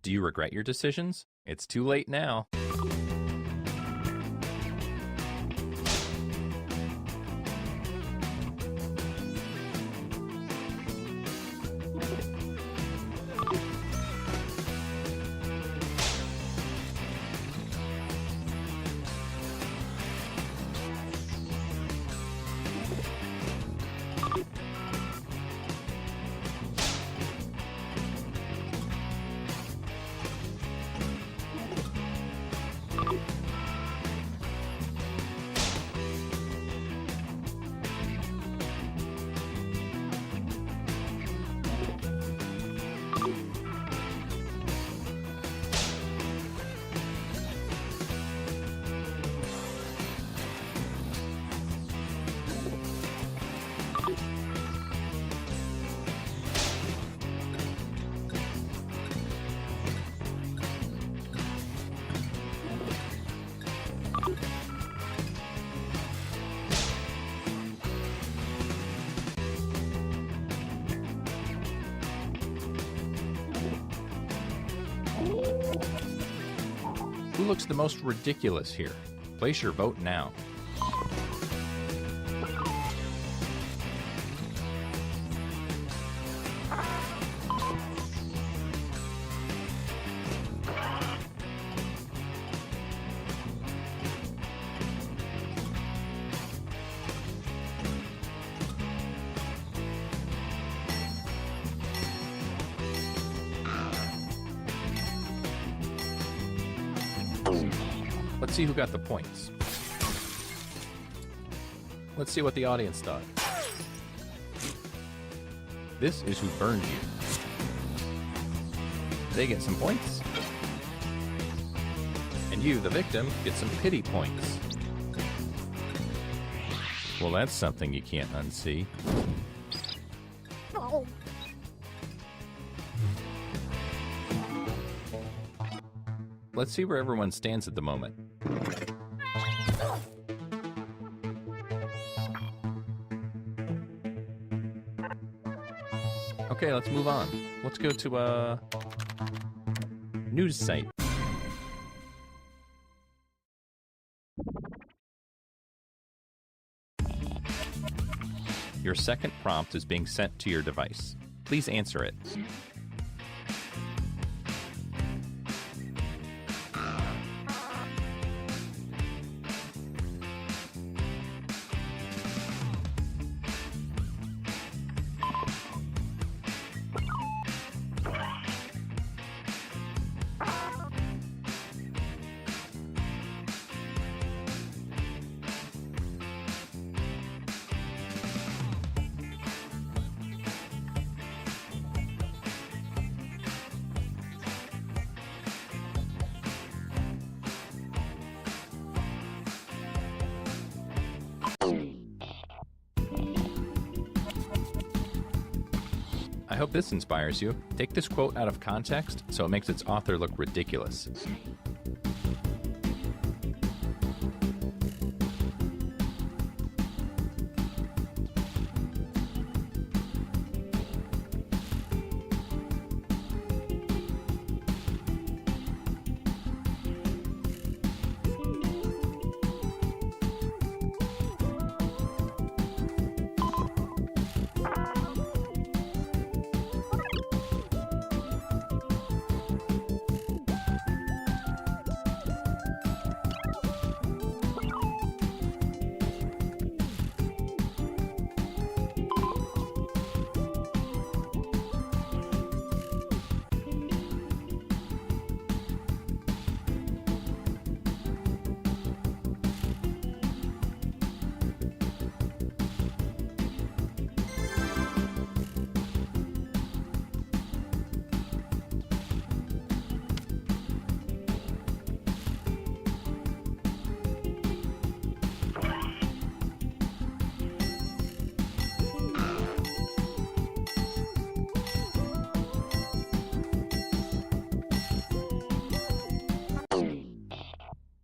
Do you regret your decisions? It's too late now. Who looks the most ridiculous here? Place your vote now. Let's see who got the points. Let's see what the audience thought. This is who burned you. They get some points. And you, the victim, get some pity points. Well, that's something you can't unsee. Let's see where everyone stands at the moment. Okay, let's move on. Let's go to a news site. Your second prompt is being sent to your device. Please answer it. I hope this inspires you. Take this quote out of context so it makes its author look ridiculous.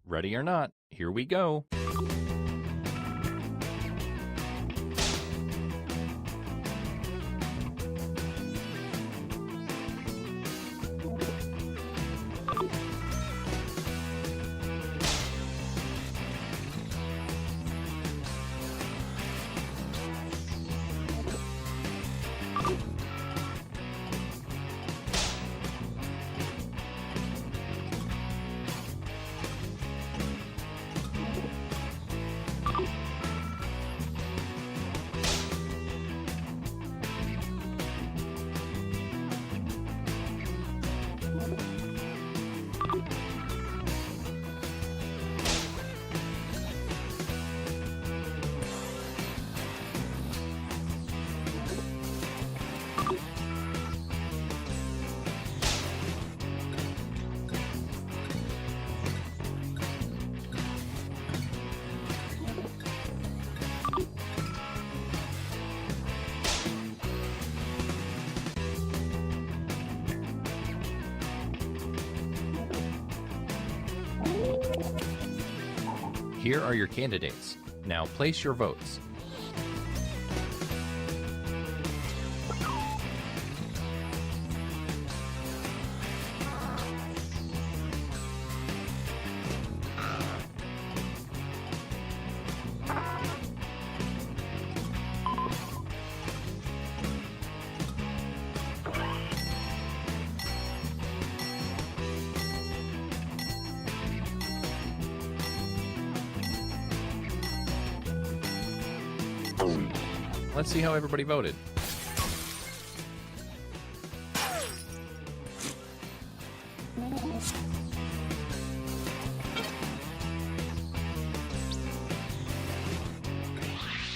Ready or not, here we go. Here are your candidates. Now place your votes. Let's see how everybody voted.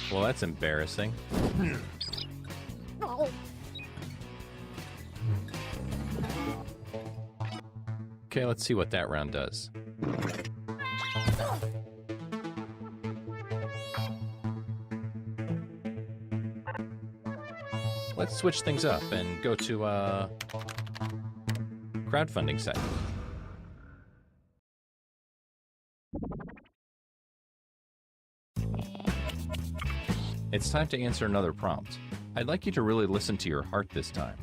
Well, that's embarrassing. Okay, let's see what that round does. let's switch things up and go to crowdfunding site. It's time to answer another prompt. I'd like you to really listen to your heart this time.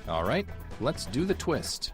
All right, let's do the twist.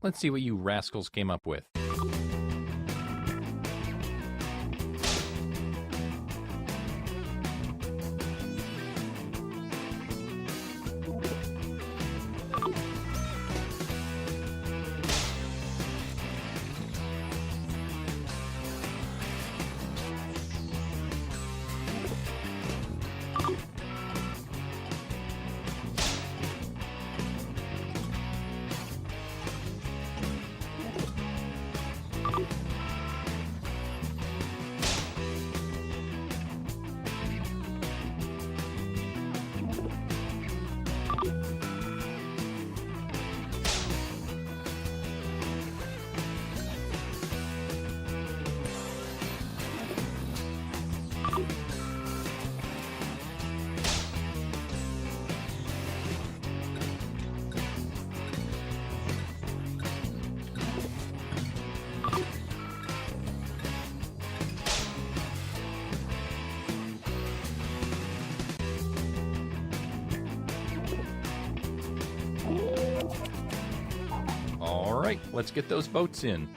Let's see what you rascals came up with. All right, let's get those votes in.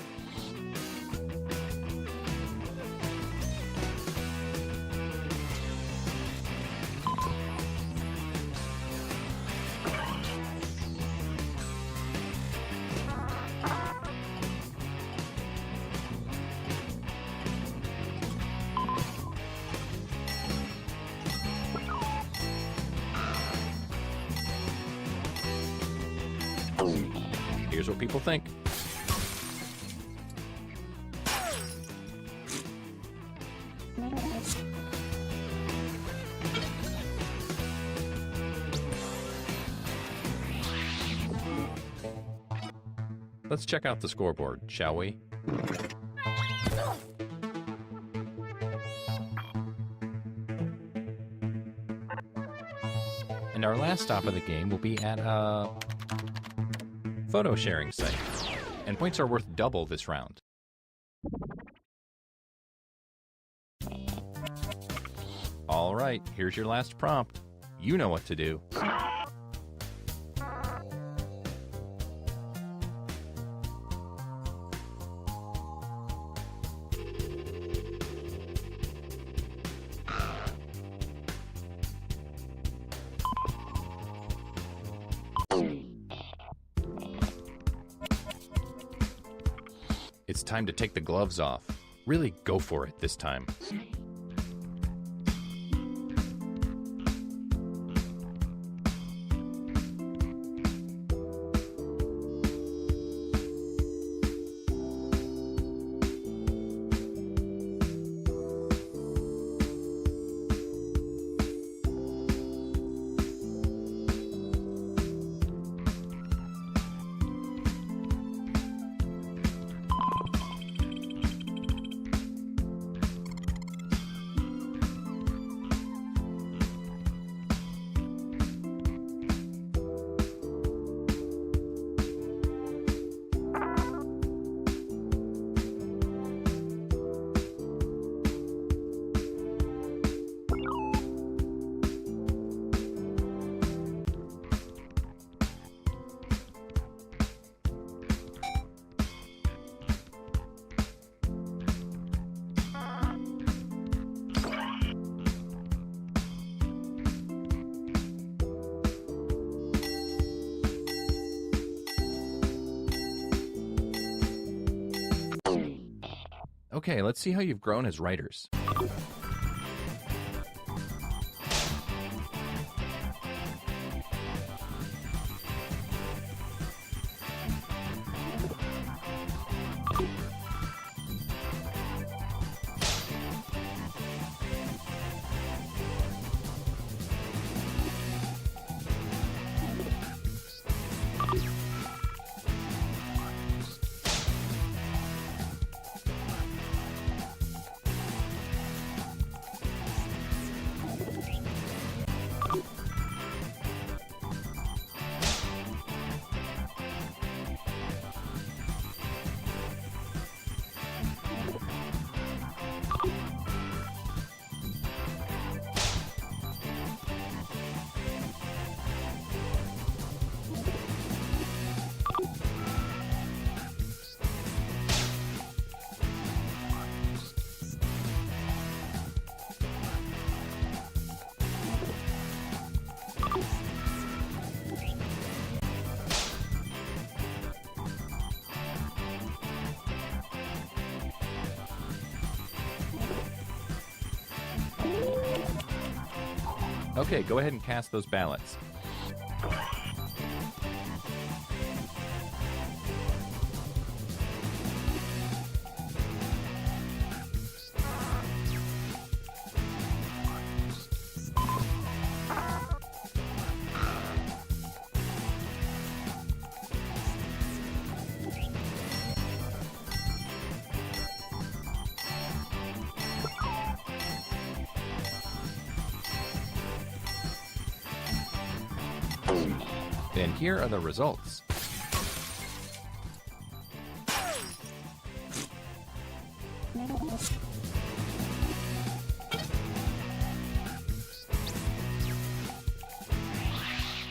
Here's what people think. Let's check out the scoreboard, shall we? And our last stop of the game will be at a photo sharing site, and points are worth double this round. All right, here's your last prompt. You know what to do. it's time to take the gloves off. Really go for it this time. Okay, let's see how you've grown as writers. Okay, go ahead and cast those ballots. And here are the results.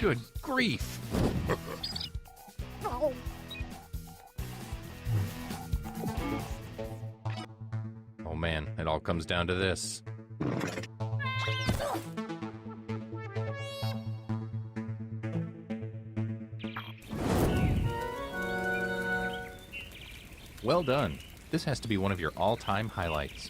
Good grief! Oh man, it all comes down to this. Well done. This has to be one of your all-time highlights.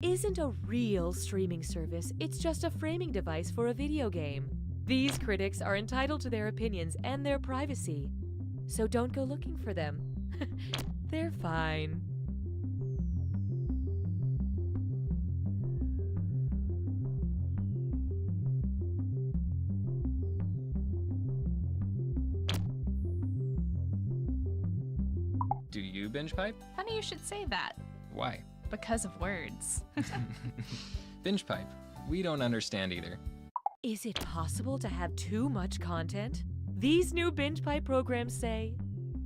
isn't a real streaming service, it's just a framing device for a video game. These critics are entitled to their opinions and their privacy, so don't go looking for them. They're fine. Do you binge pipe? Funny you should say that. Why? Because of words. Binge pipe. We don't understand either. Is it possible to have too much content? These new binge pipe programs say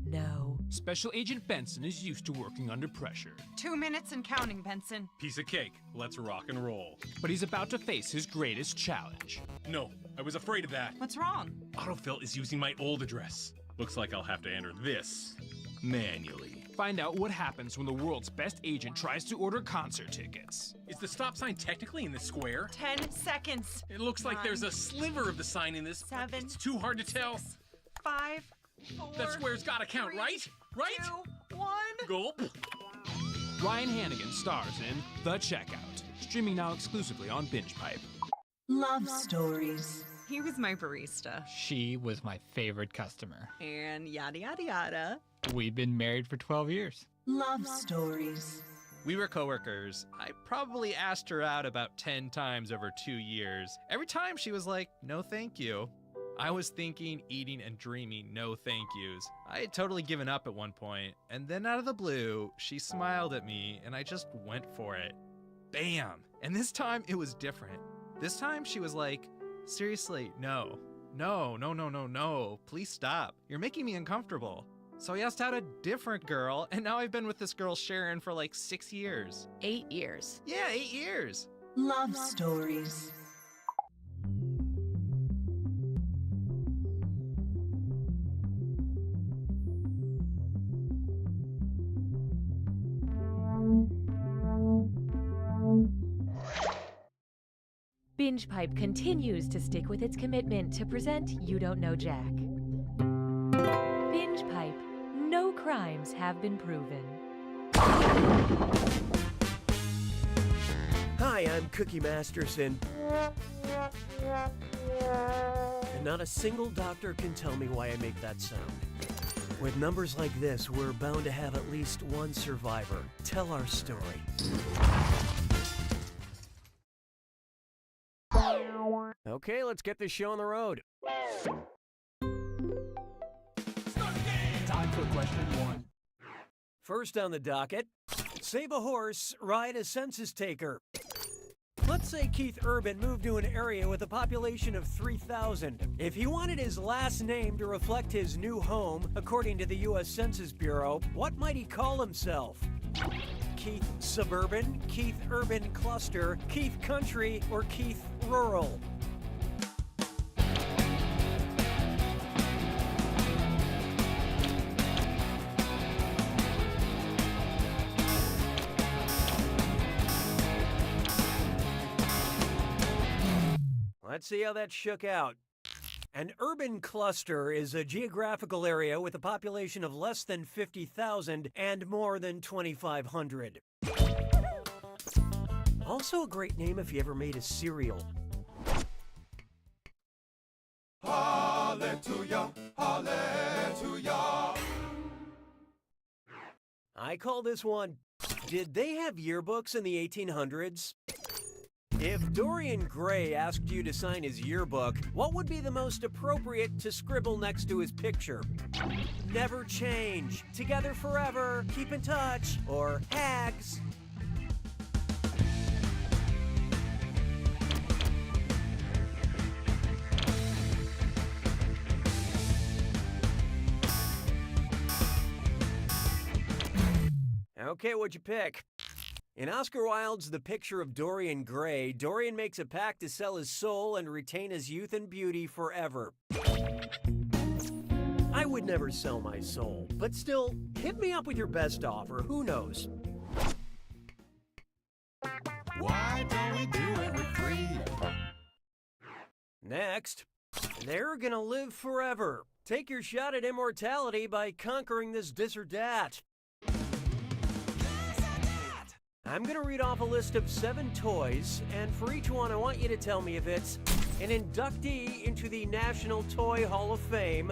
no. Special Agent Benson is used to working under pressure. 2 minutes and counting, Benson. Piece of cake. Let's rock and roll. But he's about to face his greatest challenge. No, I was afraid of that. What's wrong? Autofill is using my old address. Looks like I'll have to enter this manually. Find out what happens when the world's best agent tries to order concert tickets. Is the stop sign technically in the square? 10 seconds. It looks like there's a sliver of the sign in this. 7. It's too hard to tell. 5. 4. That square's gotta count, 3, right? Right? 2, 1. Gulp. Ryan Hannigan stars in The Checkout, streaming now exclusively on Binge Pipe. Love stories. He was my barista. She was my favorite customer. And yada yada yada. We've been married for 12 years. Love stories. We were coworkers. I probably asked her out about 10 times over 2 years. Every time she was like, no thank you. I was thinking, eating, and dreaming no thank yous. I had totally given up at one point, and then out of the blue, she smiled at me, and I just went for it. Bam! And this time, it was different. This time, she was like, seriously, no. No. Please stop. You're making me uncomfortable. So I asked out a different girl, and now I've been with this girl, Sharon, for like 6 years. 8 years. Yeah, 8 years. Love stories. Binge Pipe continues to stick with its commitment to present You Don't Know Jack. Binge Pipe, no crimes have been proven. Hi, I'm Cookie Masterson. And not a single doctor can tell me why I make that sound. With numbers like this, we're bound to have at least one survivor. Tell our story. Okay, let's get this show on the road. Time for question 1. First on the docket, save a horse, ride a census taker. Let's say Keith Urban moved to an area with a population of 3,000. If he wanted his last name to reflect his new home, according to the U.S. Census Bureau, what might he call himself? Keith Suburban, Keith Urban Cluster, Keith Country, or Keith Rural? Let's see how that shook out. An urban cluster is a geographical area with a population of less than 50,000 and more than 2,500. Also a great name if you ever made a cereal. Hallelujah, hallelujah. I call this one, did they have yearbooks in the 1800s? If Dorian Gray asked you to sign his yearbook, what would be the most appropriate to scribble next to his picture? Never change, together forever, keep in touch, or hags? Okay, what'd you pick? In Oscar Wilde's The Picture of Dorian Gray, Dorian makes a pact to sell his soul and retain his youth and beauty forever. I would never sell my soul, but still, hit me up with your best offer, who knows? Why don't we do it with 3? Next, they're gonna live forever. Take your shot at immortality by conquering this or that. I'm going to read off a list of 7 toys, and for each one, I want you to tell me if it's an inductee into the National Toy Hall of Fame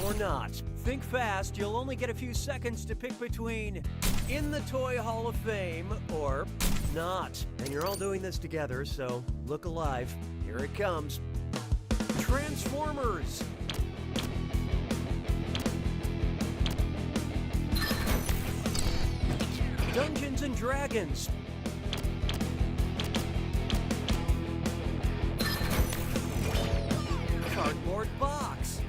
or not. Think fast, you'll only get a few seconds to pick between in the Toy Hall of Fame or not. And you're all doing this together, so look alive. Here it comes. Transformers. Dungeons and Dragons. Cardboard box.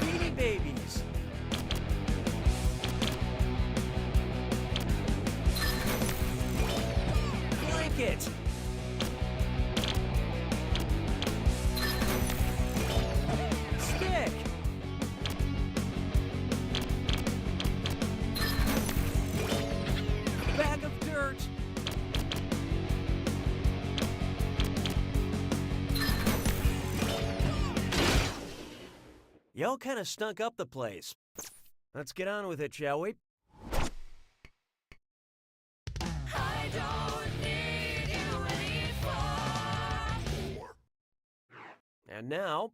Beanie Babies. Blanket. Stick. Bag of dirt. Y'all kind of stunk up the place. Let's get on with it, shall we? And now,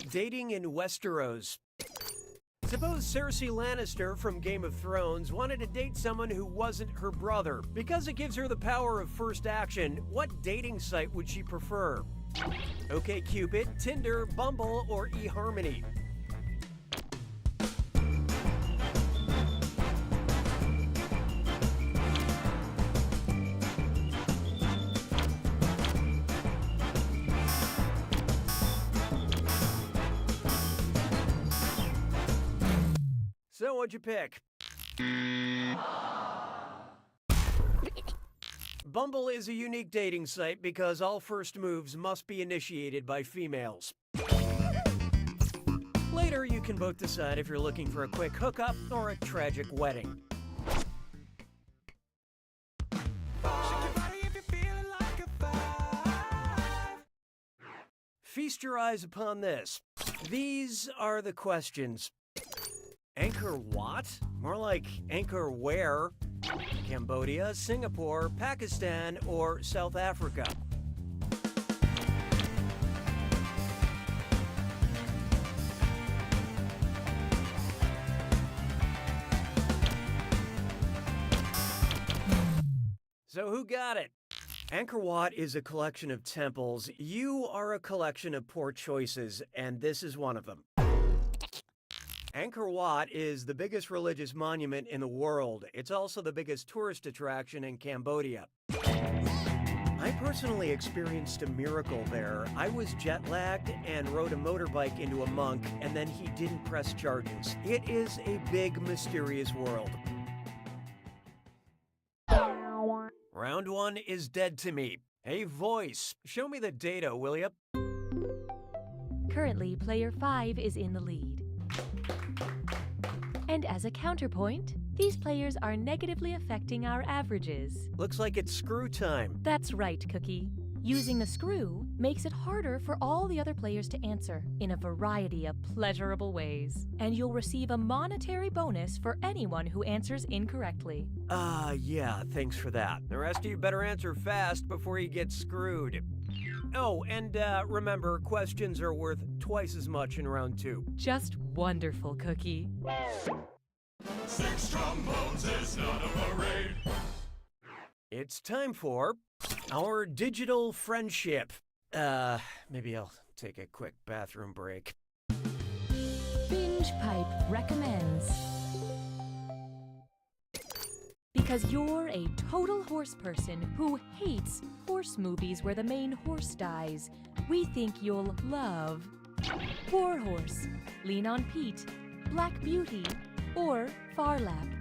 dating in Westeros. Suppose Cersei Lannister from Game of Thrones wanted to date someone who wasn't her brother. Because it gives her the power of first action, what dating site would she prefer? OkCupid, Tinder, Bumble, or eHarmony? So what'd you pick? Bumble is a unique dating site because all first moves must be initiated by females. Later, you can both decide if you're looking for a quick hookup or a tragic wedding. Feast your eyes upon this. These are the questions. Angkor Wat? More like Angkor where? Cambodia, Singapore, Pakistan, or South Africa? So who got it? Angkor Wat is a collection of temples. You are a collection of poor choices, and this is one of them. Angkor Wat is the biggest religious monument in the world. It's also the biggest tourist attraction in Cambodia. I personally experienced a miracle there. I was jet-lagged and rode a motorbike into a monk, and then he didn't press charges. It is a big, mysterious world. Round 1 is dead to me. Hey, voice, show me the data, will ya? Currently, player 5 is in the lead. And as a counterpoint, these players are negatively affecting our averages. Looks like it's screw time. That's right, Cookie. Using the screw makes it harder for all the other players to answer in a variety of pleasurable ways. And you'll receive a monetary bonus for anyone who answers incorrectly. Yeah, thanks for that. The rest of you better answer fast before you get screwed. Oh, and remember, questions are worth twice as much in round 2. Just wonderful, Cookie. 6 trombones is not a parade. It's time for our digital friendship. Maybe I'll take a quick bathroom break. Binge Pipe recommends. Because you're a total horse person who hates horse movies where the main horse dies, we think you'll love War Horse, Lean on Pete, Black Beauty, or Farlap.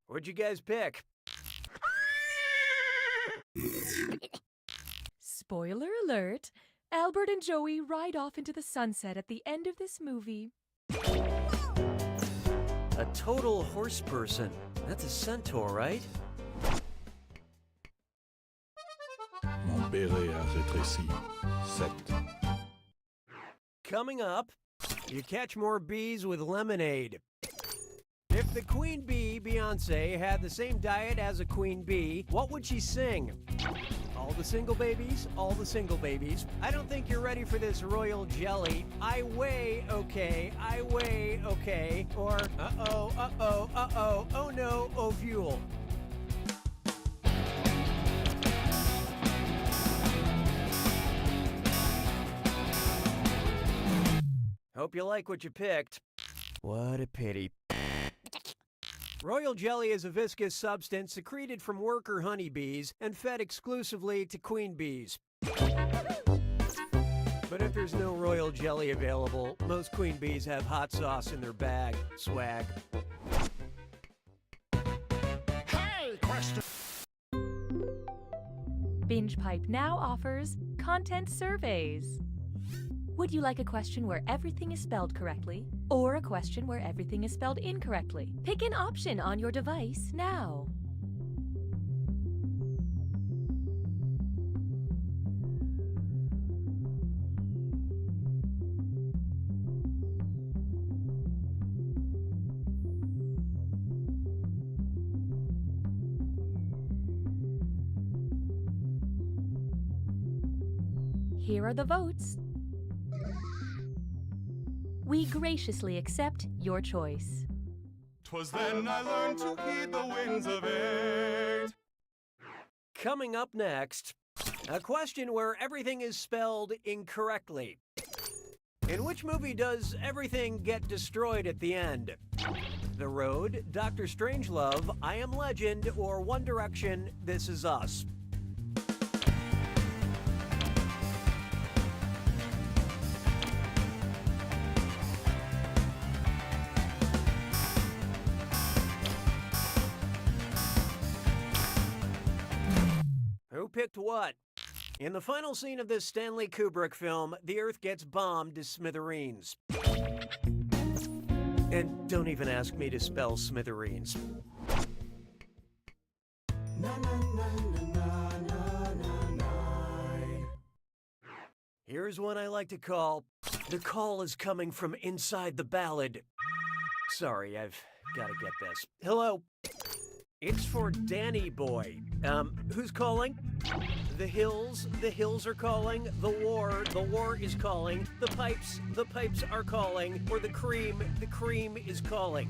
What'd you guys pick? Spoiler alert, Albert and Joey ride off into the sunset at the end of this movie. A total horse person. That's a centaur, right? Mon béret a rétréci. 7. Coming up, you catch more bees with lemonade. If the queen bee, Beyonce, had the same diet as a queen bee, what would she sing? All the single babies, all the single babies. I don't think you're ready for this royal jelly. I weigh okay, or uh-oh, oh no, ovule. Hope you like what you picked. What a pity. Royal jelly is a viscous substance secreted from worker honeybees and fed exclusively to queen bees. But if there's no royal jelly available, most queen bees have hot sauce in their bag. Swag. Hey, question. Binge Pipe now offers content surveys. Would you like a question where everything is spelled correctly, or a question where everything is spelled incorrectly? Pick an option on your device now. Here are the votes. We graciously accept your choice. 'Twas then I learned to heed the winds of 8. Coming up next, a question where everything is spelled incorrectly. In which movie does everything get destroyed at the end? The Road, Dr. Strangelove, I Am Legend, or One Direction, This Is Us? Who picked what? In the final scene of this Stanley Kubrick film, the Earth gets bombed to smithereens. And don't even ask me to spell smithereens. Here's one I like to call, The Call Is Coming From Inside the Ballad. Sorry, I've got to get this. Hello. It's for Danny Boy. Who's calling? The hills are calling. The war is calling. The pipes are calling. Or the cream is calling.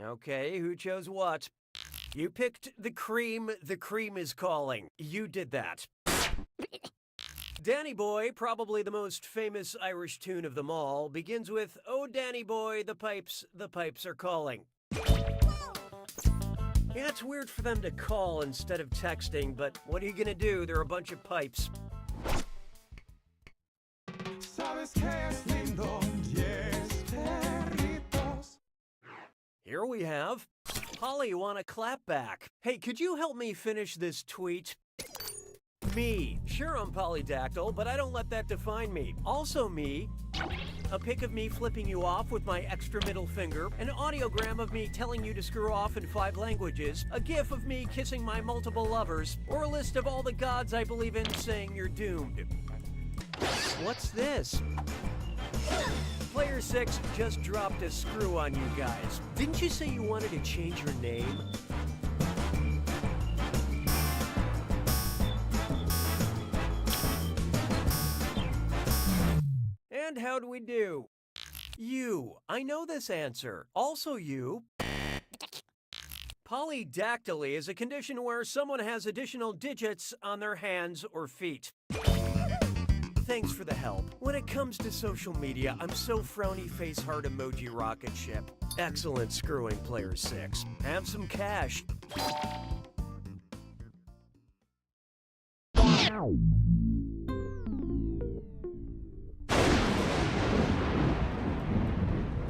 Okay, who chose what? You picked the cream is calling. You did that. Danny Boy, probably the most famous Irish tune of them all, begins with, "Oh, Danny Boy, the pipes are calling." Yeah, it's weird for them to call instead of texting, but what are you gonna do? They're a bunch of pipes. Sabes que es lindo, yes, perritos. Here we have Polly want a clap back. Hey, could you help me finish this tweet? Me. Sure, I'm polydactyl, but I don't let that define me. Also me. A pic of me flipping you off with my extra middle finger, an audiogram of me telling you to screw off in 5 languages, a gif of me kissing my multiple lovers, or a list of all the gods I believe in saying you're doomed. What's this? Player 6 just dropped a screw on you guys. Didn't you say you wanted to change your name? And how'd we do? You. I know this answer. Also you. Polydactyly is a condition where someone has additional digits on their hands or feet. Thanks for the help. When it comes to social media, I'm so frowny face heart emoji rocket ship. Excellent screwing, Player 6. Have some cash.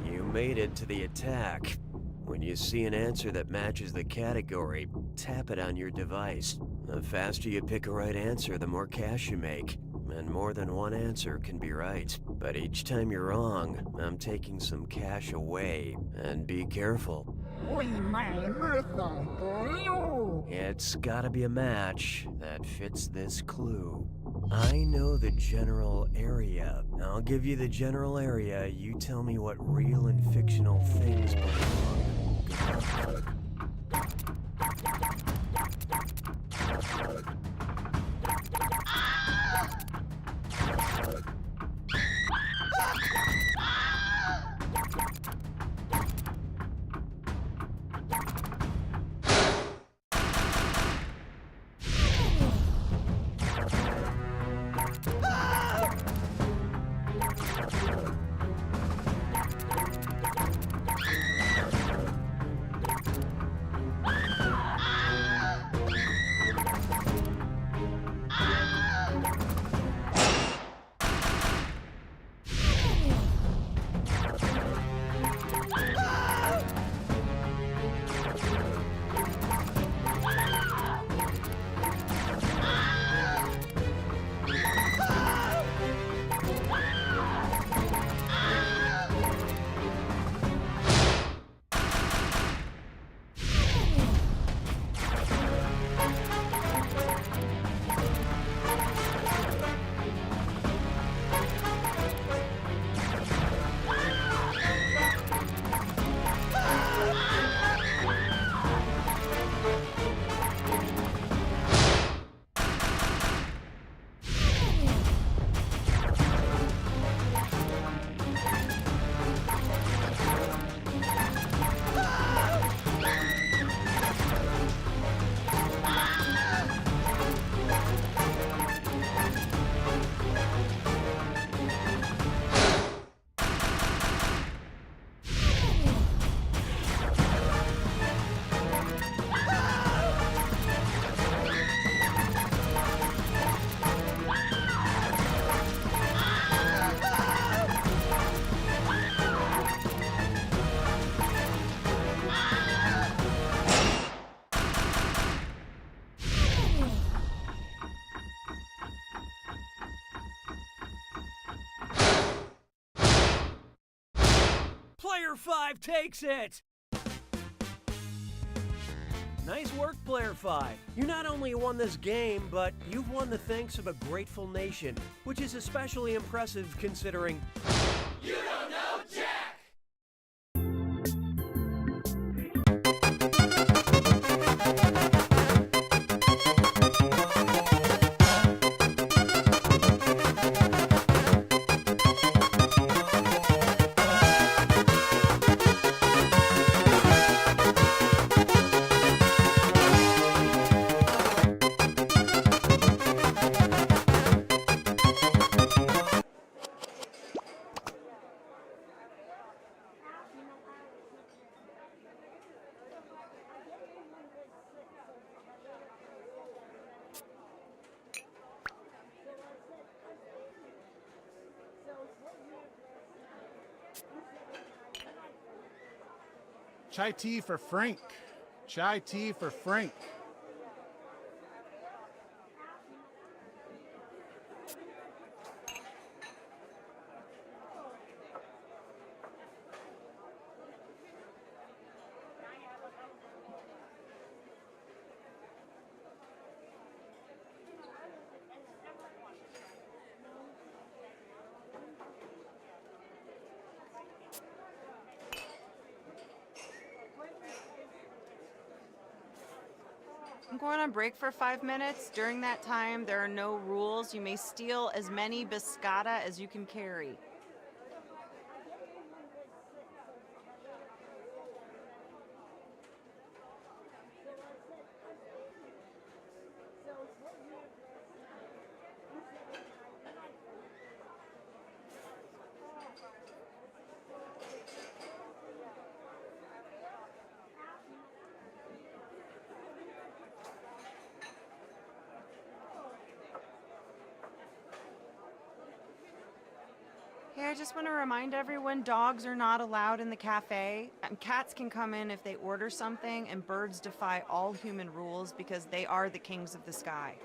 You made it to the attack. When you see an answer that matches the category, tap it on your device. The faster you pick a right answer, the more cash you make. And more than one answer can be right. But each time you're wrong, I'm taking some cash away. And be careful. It's gotta be a match that fits this clue. I know the general area. I'll give you the general area. You tell me what real and fictional things belong. Player 5 takes it! Nice work, Player 5. You not only won this game, but you've won the thanks of a grateful nation, which is especially impressive considering... You don't know Jack! Chai tea for Frank. Chai tea for Frank. I'm going on break for 5 minutes. During that time, there are no rules. You may steal as many biscotta as you can carry. Hey, I just want to remind everyone dogs are not allowed in the cafe. And cats can come in if they order something, and birds defy all human rules because they are the kings of the sky.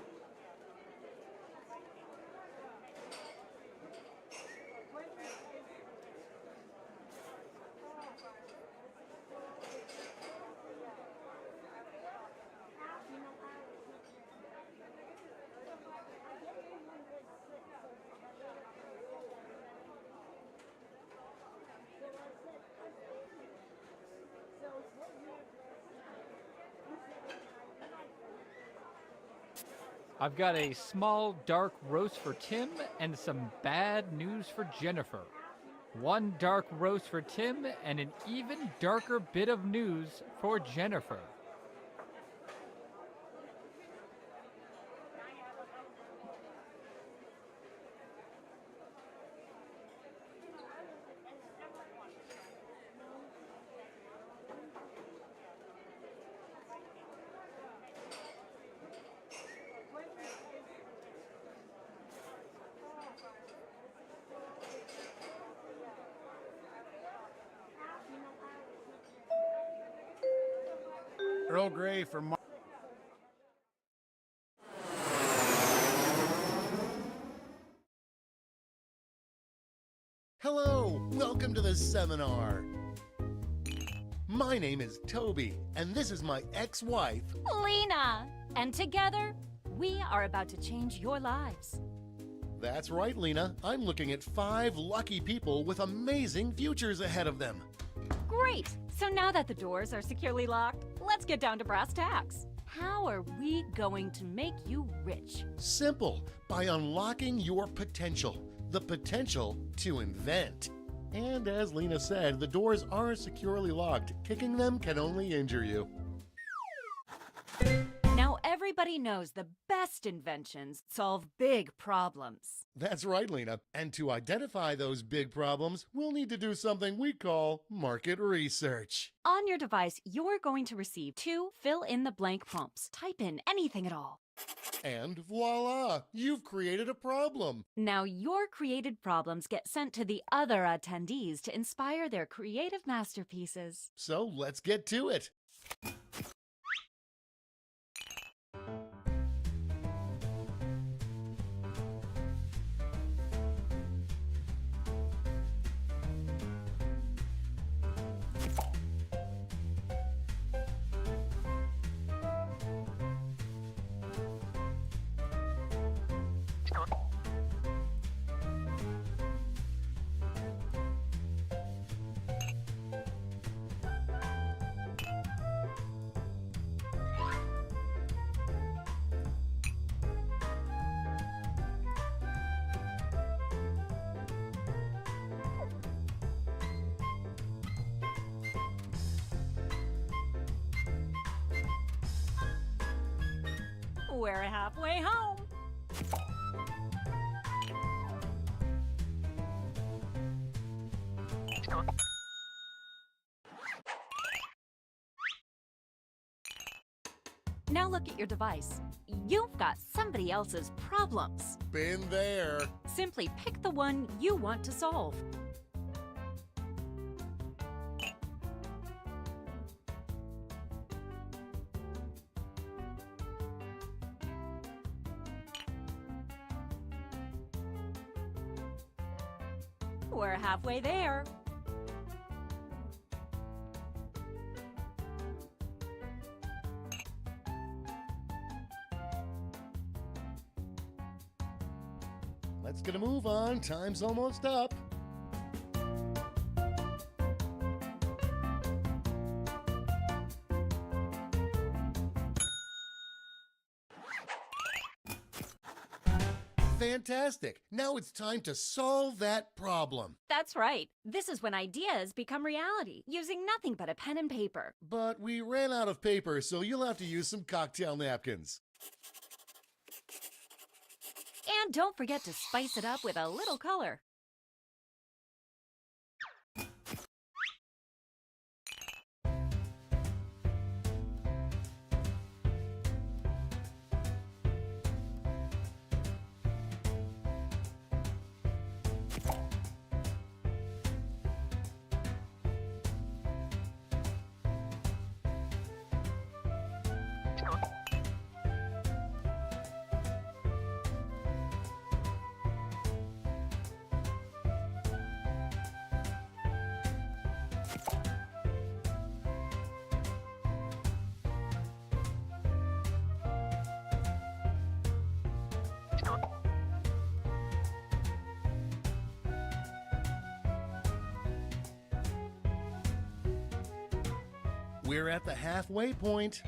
I've got a small dark roast for Tim and some bad news for Jennifer. One dark roast for Tim and an even darker bit of news for Jennifer. Earl Grey for Mark. Hello, welcome to the seminar. My name is Toby, and this is my ex-wife, Lena! And together, we are about to change your lives. That's right, Lena. I'm looking at 5 lucky people with amazing futures ahead of them. Great! So now that the doors are securely locked, let's get down to brass tacks. How are we going to make you rich? Simple, by unlocking your potential. The potential to invent. And as Lena said, the doors are securely locked. Kicking them can only injure you. Now everybody knows the best inventions solve big problems. That's right, Lena. And to identify those big problems, we'll need to do something we call market research. On your device, you're going to receive 2 fill-in-the-blank prompts. Type in anything at all. And voila, you've created a problem. Now your created problems get sent to the other attendees to inspire their creative masterpieces. So let's get to it. We're halfway home. Now look at your device. You've got somebody else's problems. Been there. Simply pick the one you want to solve. We're halfway there. Let's get a move on. Time's almost up. Fantastic. Now it's time to solve that problem. That's right. This is when ideas become reality, using nothing but a pen and paper. But we ran out of paper, so you'll have to use some cocktail napkins. And don't forget to spice it up with a little color. We're at the halfway point.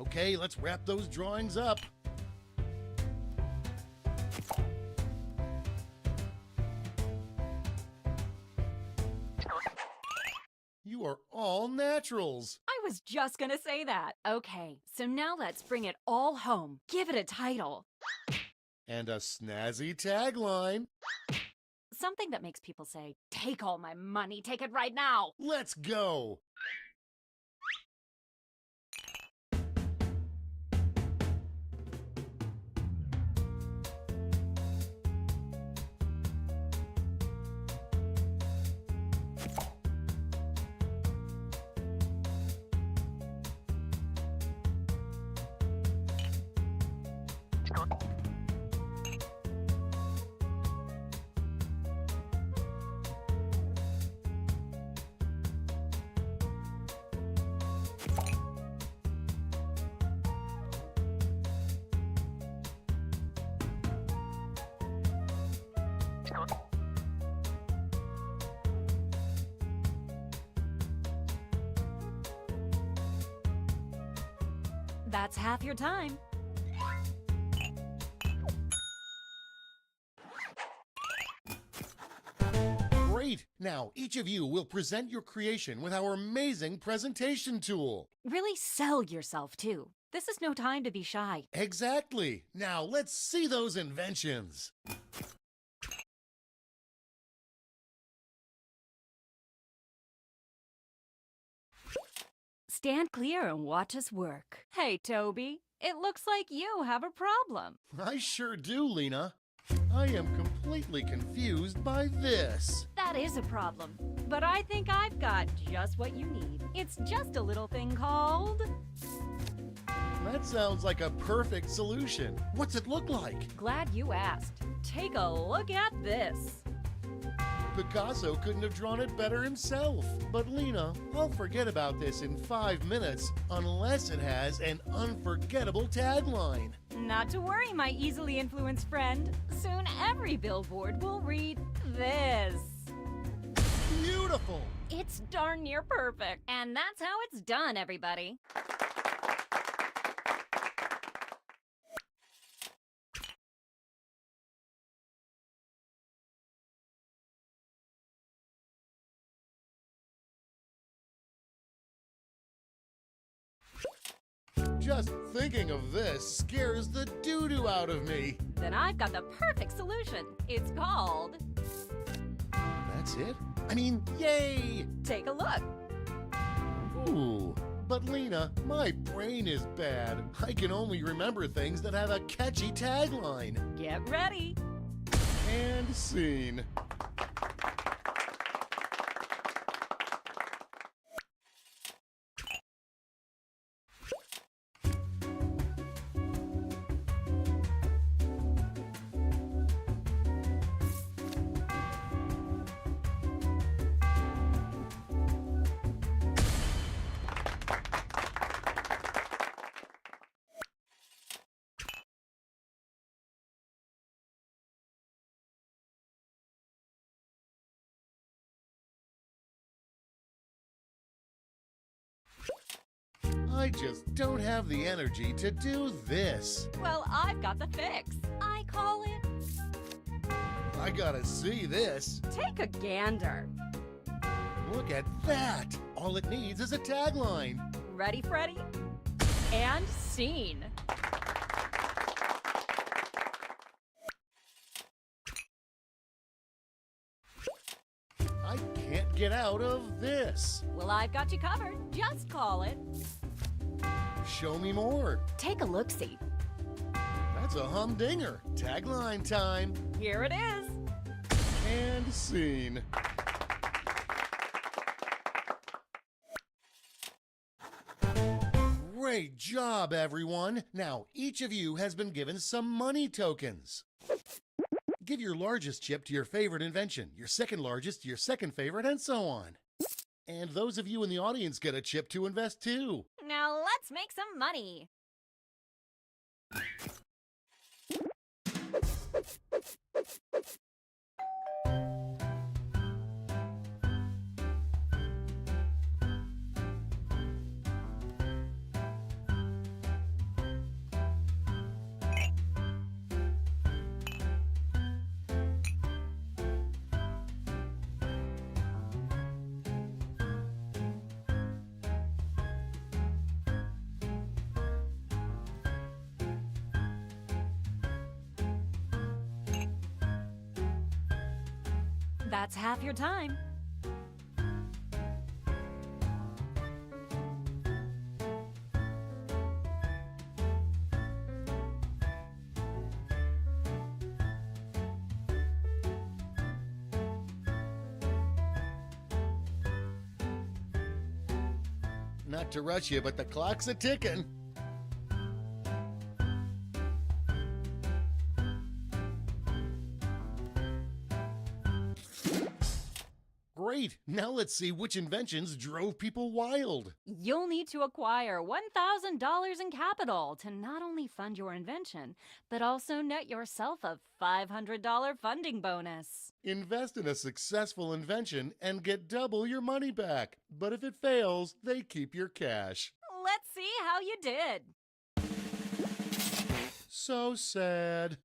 Okay, let's wrap those drawings up. You are all naturals. I was just gonna say that. Okay, so now let's bring it all home. Give it a title. And a snazzy tagline. Something that makes people say, take all my money, take it right now. Let's go. That's half your time. Great! Now, each of you will present your creation with our amazing presentation tool. Really sell yourself, too. This is no time to be shy. Exactly. Now, let's see those inventions. Stand clear and watch us work. Hey, Toby, it looks like you have a problem. I sure do, Lena. I am completely confused by this. That is a problem, but I think I've got just what you need. It's just a little thing called... That sounds like a perfect solution. What's it look like? Glad you asked. Take a look at this. Picasso couldn't have drawn it better himself. But Lena, I'll forget about this in 5 minutes unless it has an unforgettable tagline. Not to worry, my easily influenced friend. Soon every billboard will read this. Beautiful! It's darn near perfect. And that's how it's done, everybody. Just thinking of this scares the doo-doo out of me. Then I've got the perfect solution. It's called... That's it? I mean, yay! Take a look. Ooh, but Lena, my brain is bad. I can only remember things that have a catchy tagline. Get ready. And scene. I just don't have the energy to do this. Well, I've got the fix. I call it... I gotta see this. Take a gander. Look at that. All it needs is a tagline. Ready, Freddy? And scene. I can't get out of this. Well, I've got you covered. Just call it. Show me more. Take a look-see. That's a humdinger. Tagline time. Here it is. And scene. Great job, everyone! Now, each of you has been given some money tokens. Give your largest chip to your favorite invention, your second largest to your second favorite, and so on. And those of you in the audience get a chip to invest too. Now let's make some money. That's half your time. Not to rush you, but the clock's a-ticking. Great! Now let's see which inventions drove people wild. You'll need to acquire $1,000 in capital to not only fund your invention, but also net yourself a $500 funding bonus. Invest in a successful invention and get double your money back. But if it fails, they keep your cash. Let's see how you did. So sad.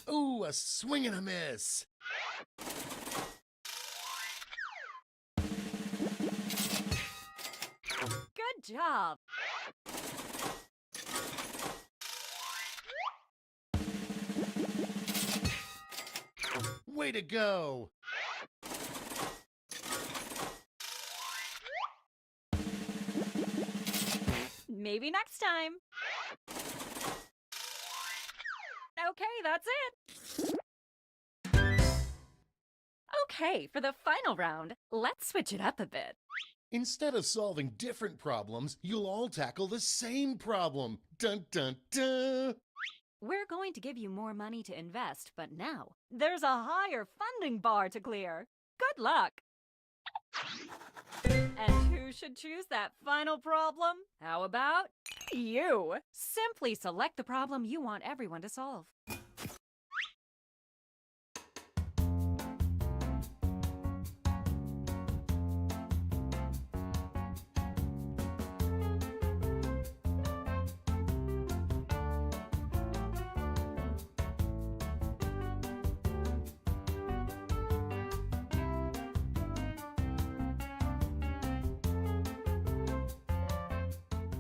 Ooh, a swing and a miss. Good job. Way to go. Maybe next time. Okay, that's it. Okay, for the final round, let's switch it up a bit. Instead of solving different problems, you'll all tackle the same problem. Dun dun dun! We're going to give you more money to invest, but now there's a higher funding bar to clear. Good luck! And who should choose that final problem? How about you? Simply select the problem you want everyone to solve.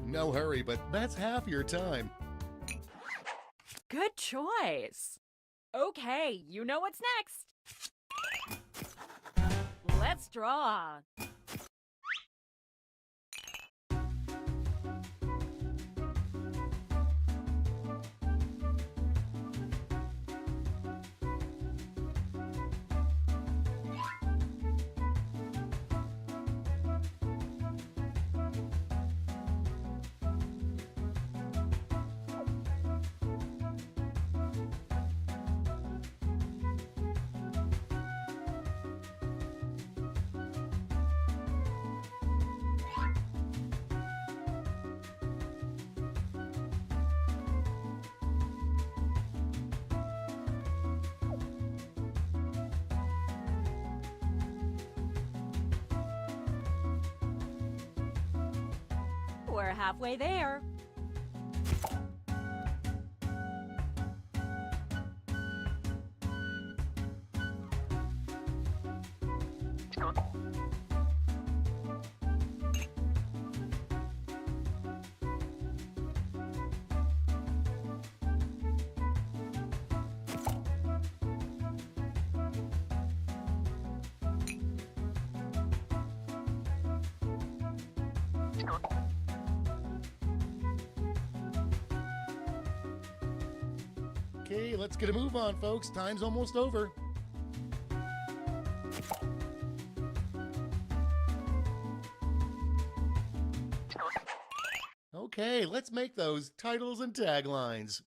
No hurry, but that's half your time. Good choice. Okay, you know what's next. Let's draw. We're halfway there. Okay, let's get a move on, folks. Time's almost over. Okay, let's make those titles and taglines.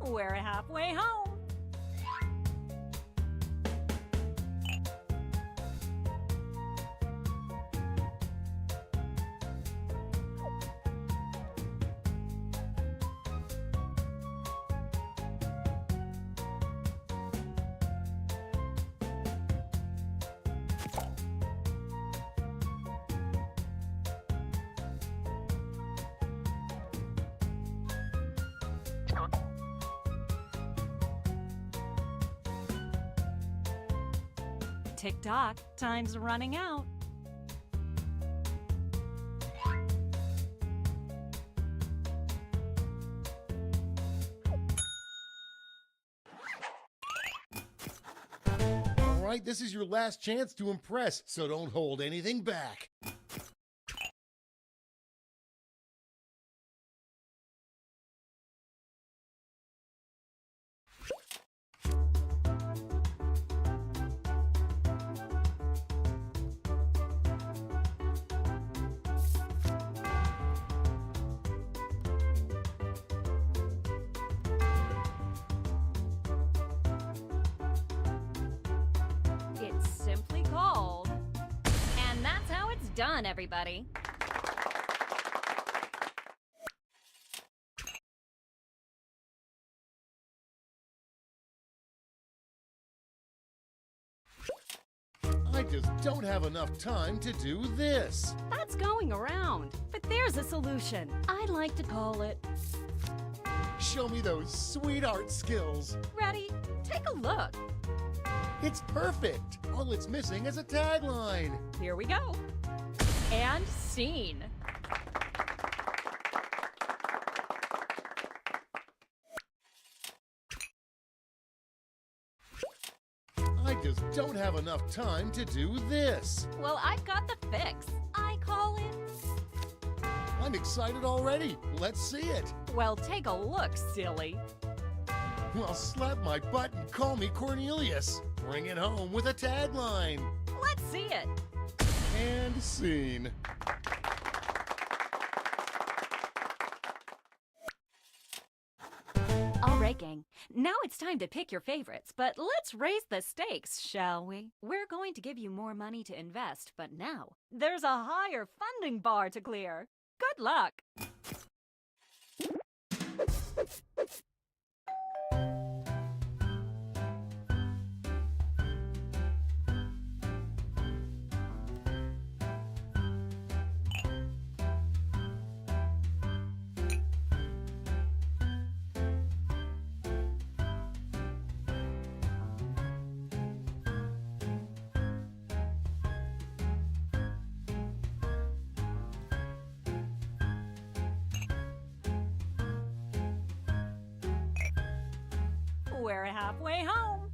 We're halfway home. Tick-tock, time's running out. All right, this is your last chance to impress, so don't hold anything back. It's simply called. And that's how it's done, everybody. I just don't have enough time to do this. That's going around. But there's a solution. I like to call it. Show me those sweetheart skills. Ready? Take a look. It's perfect. All it's missing is a tagline. Here we go. And scene. I just don't have enough time to do this. Well, I've got the fix. I call it. I'm excited already. Let's see it. Well, take a look, silly. Well, slap my butt and call me Cornelius. Bring it home with a tagline. Let's see it. And scene. All right, gang. Now it's time to pick your favorites, but let's raise the stakes, shall we? We're going to give you more money to invest, but now there's a higher funding bar to clear. Good luck. We're halfway home.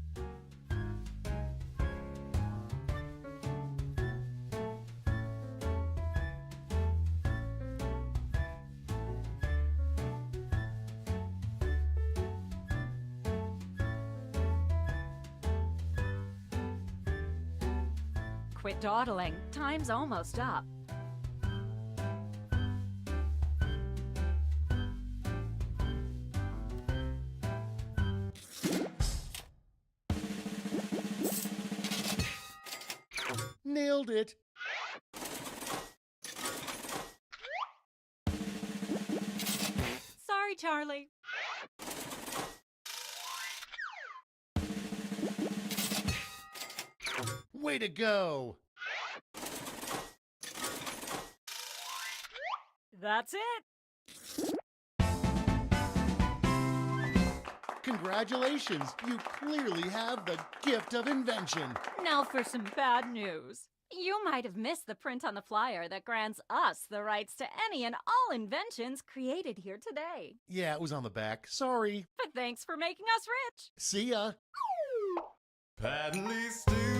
Quit dawdling. Time's almost up. Nailed it. Sorry, Charlie. Way to go. That's it. Congratulations! You clearly have the gift of invention. Now for some bad news. You might have missed the print on the flyer that grants us the rights to any and all inventions created here today. Yeah, it was on the back. Sorry. But thanks for making us rich. See ya. Patently stupid.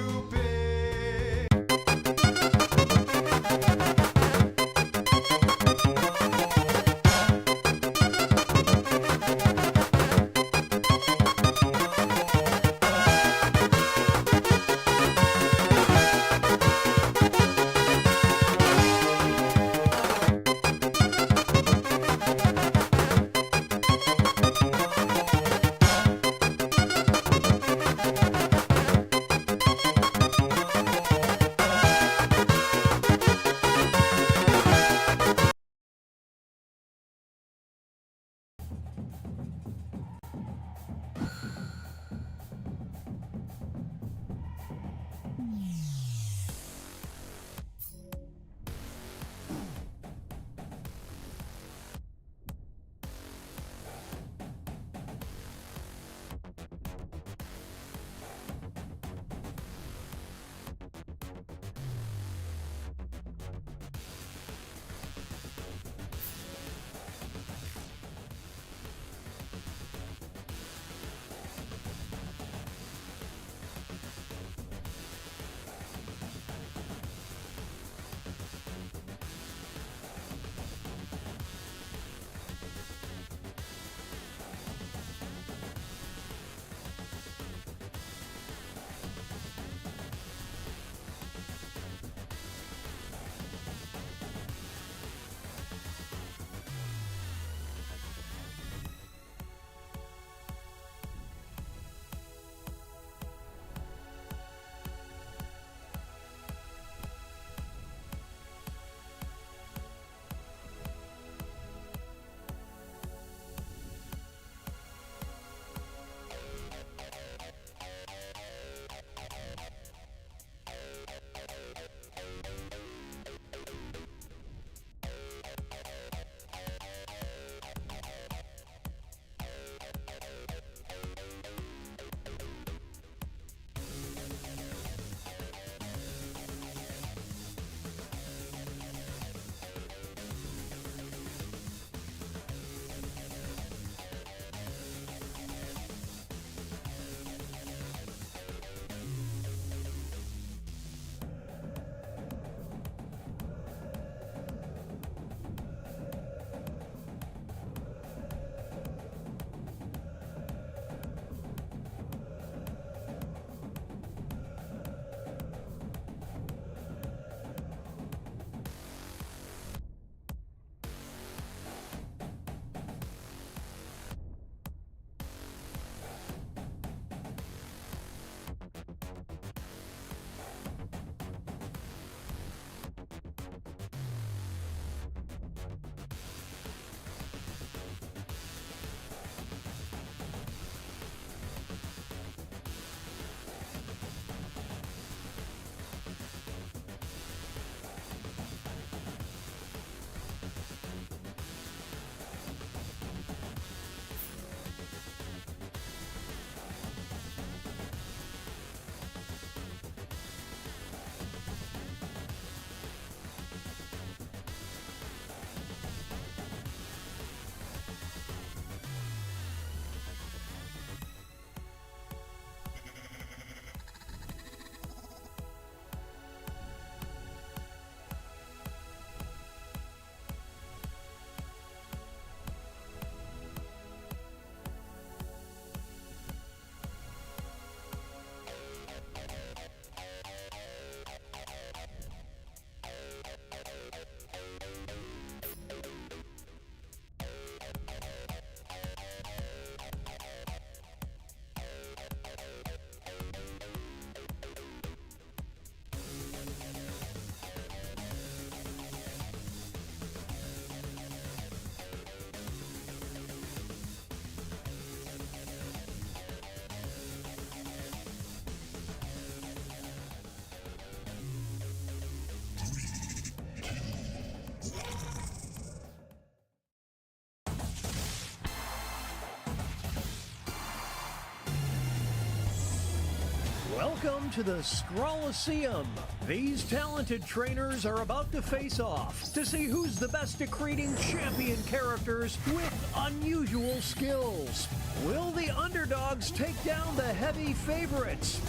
Welcome to the Scrolliseum. These talented trainers are about to face off to see who's the best at creating champion characters with unusual skills. Will the underdogs take down the heavy favorites?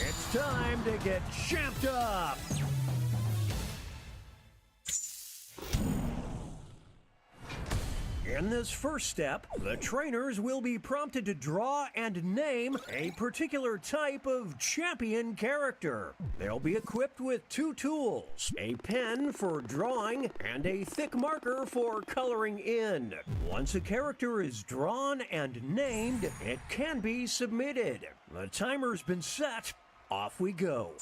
It's time to get champed up. In this first step, the trainers will be prompted to draw and name a particular type of champion character. They'll be equipped with 2 tools, a pen for drawing and a thick marker for coloring in. Once a character is drawn and named, it can be submitted. The timer's been set. Off we go.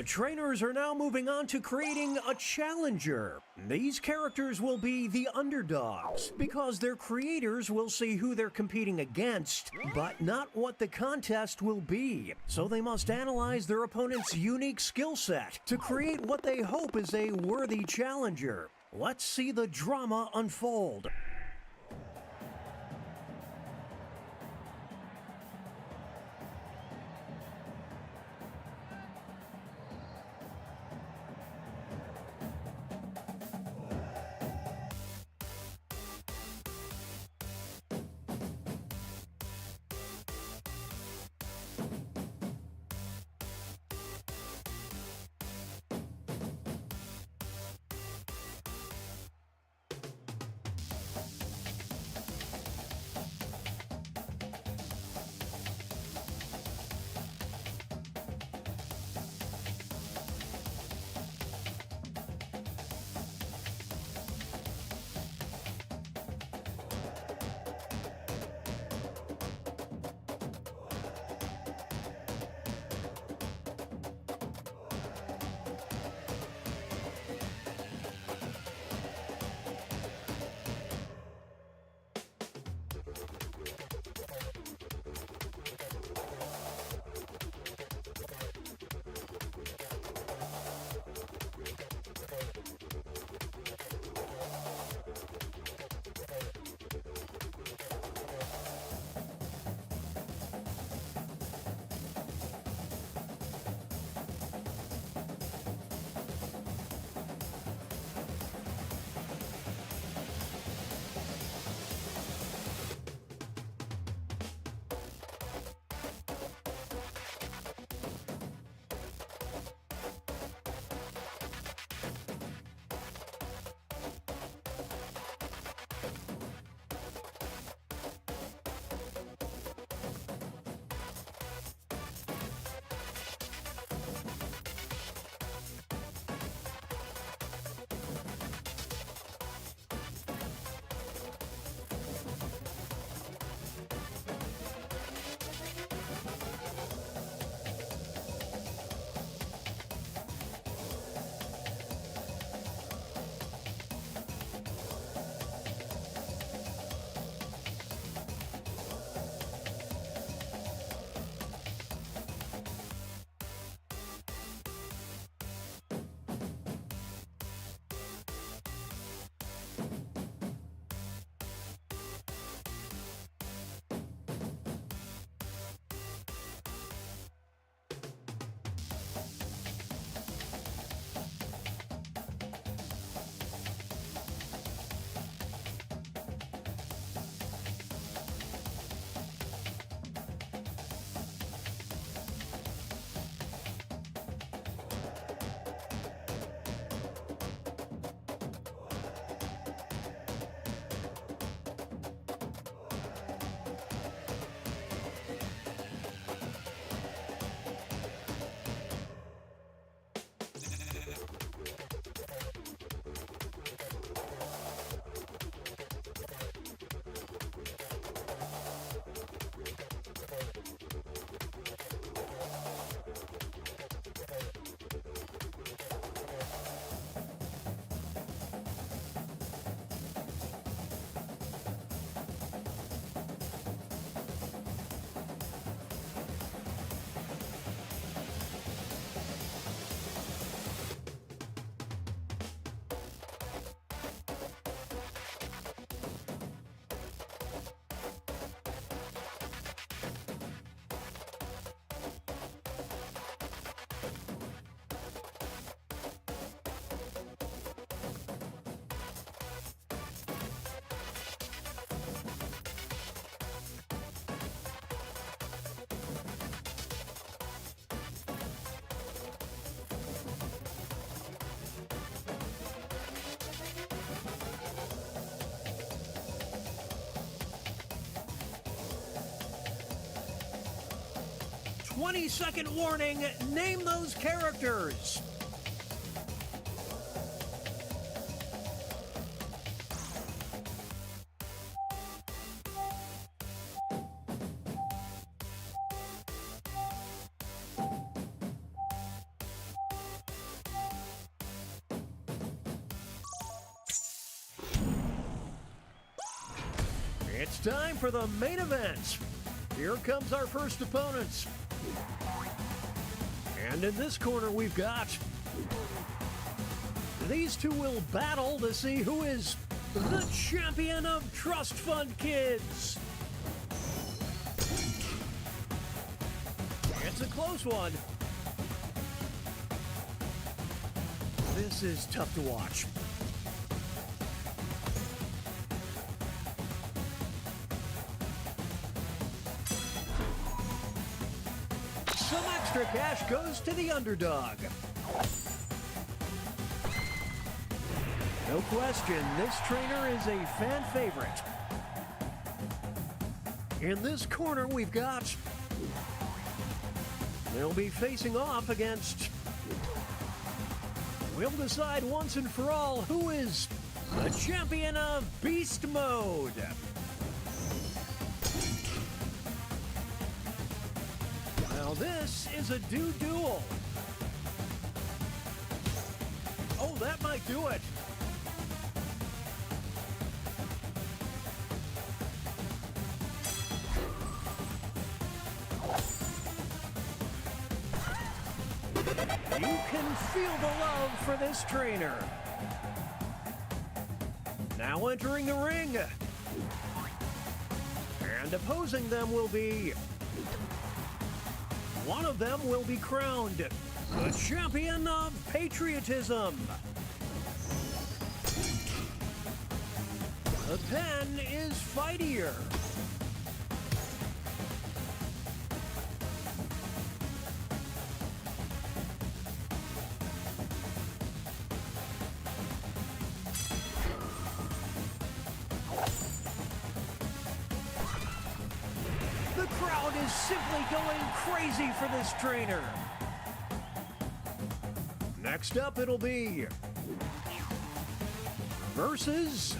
The trainers are now moving on to creating a challenger. These characters will be the underdogs because their creators will see who they're competing against, but not what the contest will be. So they must analyze their opponent's unique skill set to create what they hope is a worthy challenger. Let's see the drama unfold. 20-second warning. Name those characters. It's time for the main event. Here comes our first opponent. And in this corner, we've got... These two will battle to see who is the champion of Trust Fund Kids. It's a close one. This is tough to watch. Some extra cash goes to the underdog. No question, this trainer is a fan favorite. In this corner, we've got... They'll be facing off against... We'll decide once and for all who is the champion of Beast Mode. Now this is a duel. Oh, that might do it. You can feel the love for this trainer. Now entering the ring. And opposing them will be... One of them will be crowned the champion of patriotism. The pen is fightier. The crowd is simply going crazy for this trainer. Next up, it'll be versus.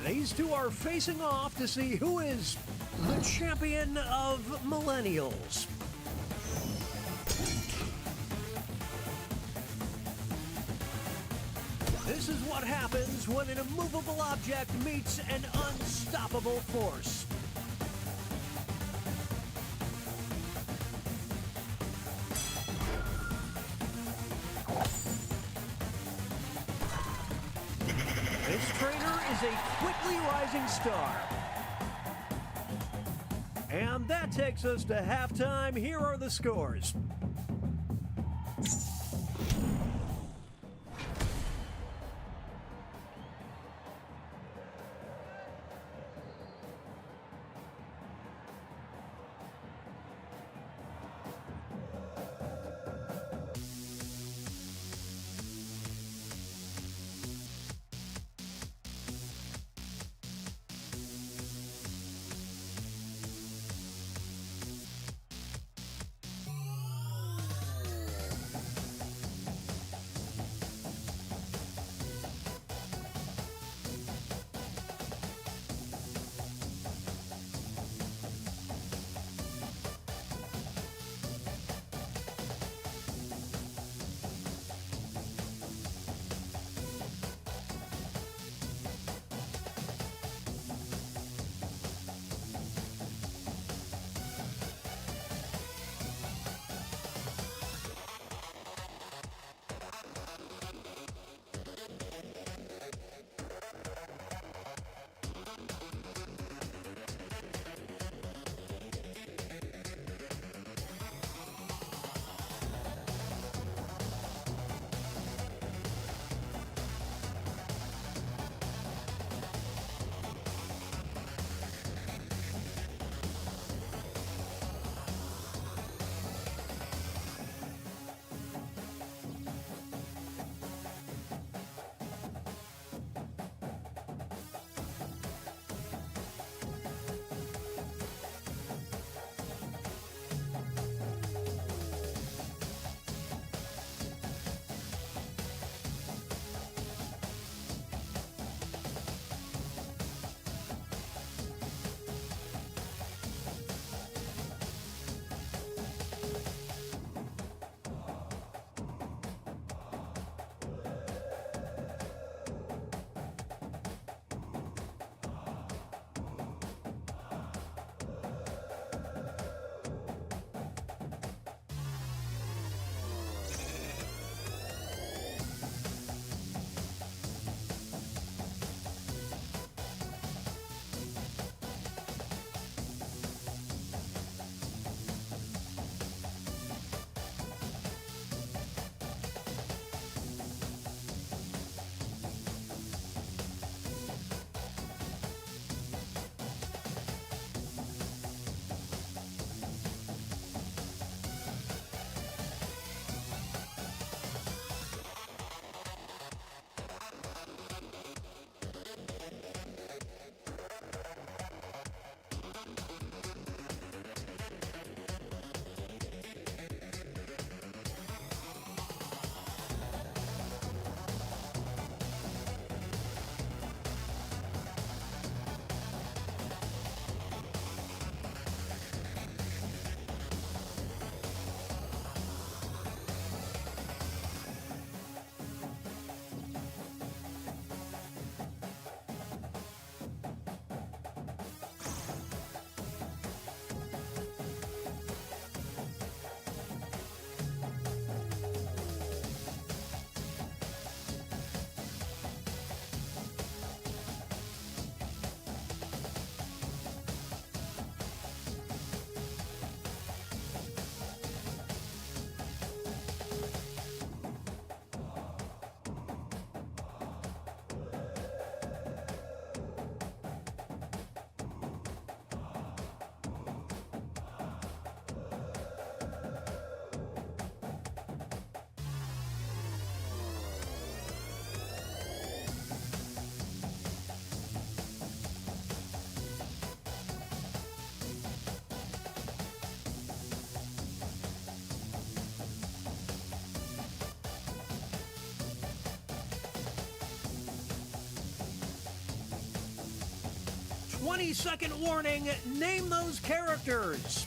These two are facing off to see who is the champion of millennials. This is what happens when an immovable object meets an unstoppable force. This trainer is a quickly rising star. And that takes us to halftime. Here are the scores. 20-second warning. Name those characters.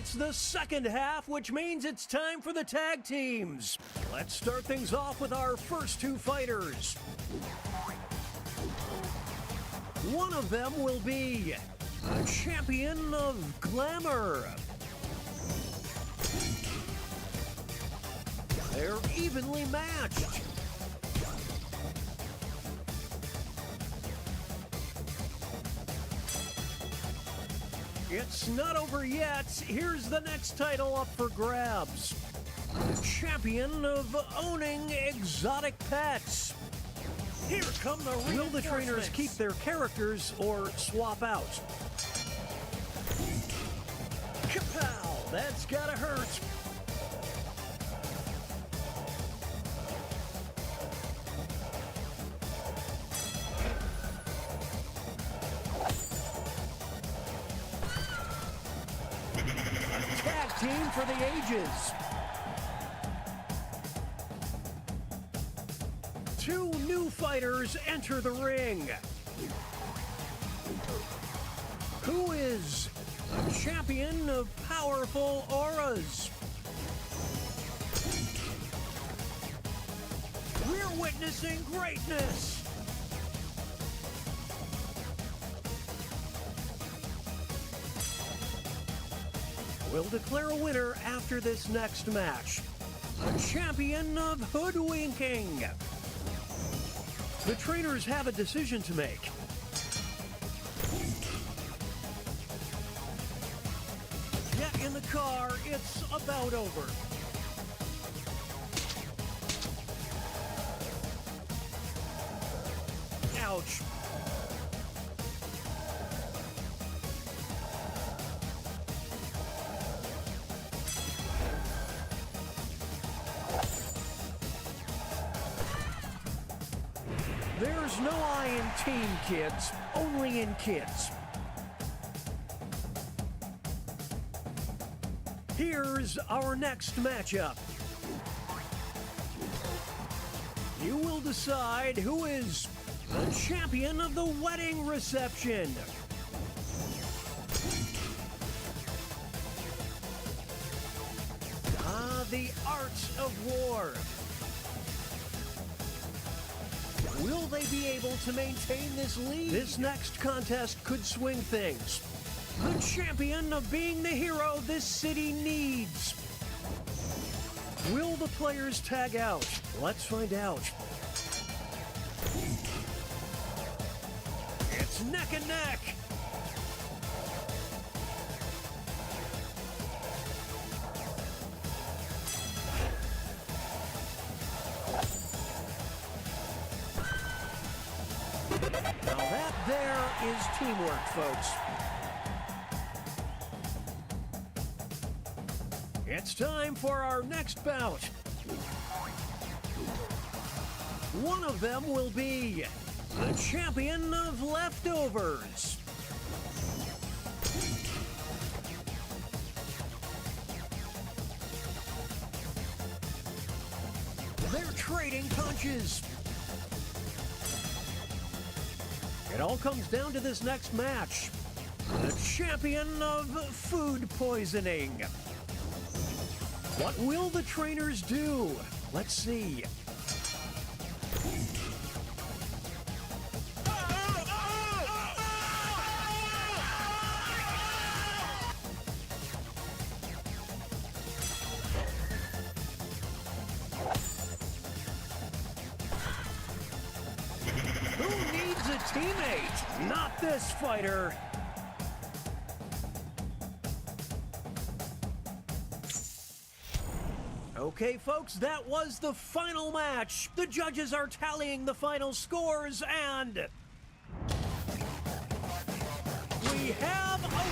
It's the second half, which means it's time for the tag teams. Let's start things off with our first two fighters. One of them will be a champion of glamour. They're evenly matched. It's not over yet. Here's the next title up for grabs. The champion of owning exotic pets. Here come the reinforcements. Will the trainers keep their characters or swap out? Kapow! That's gotta hurt. Tag team for the ages. Two new fighters enter the ring. Who is the champion of powerful auras? We're witnessing greatness. We'll declare a winner after this next match. The champion of hoodwinking. The trainers have a decision to make. Get in the car, it's about over. Ouch. There's no I in Team Kids, only in Kids. Here's our next matchup. You will decide who is the champion of the wedding reception. The art of war. Will they be able to maintain this lead? This next contest could swing things. The champion of being the hero this city needs. Will the players tag out? Let's find out. It's neck and neck. Now that there is teamwork, folks. It's time for our next bout. One of them will be the champion of leftovers. They're trading punches. It all comes down to this next match. The champion of food poisoning. What will the trainers do? Let's see. Who needs a teammate? Not this fighter. Okay, folks, that was the final match. The judges are tallying the final scores, and we have a winner.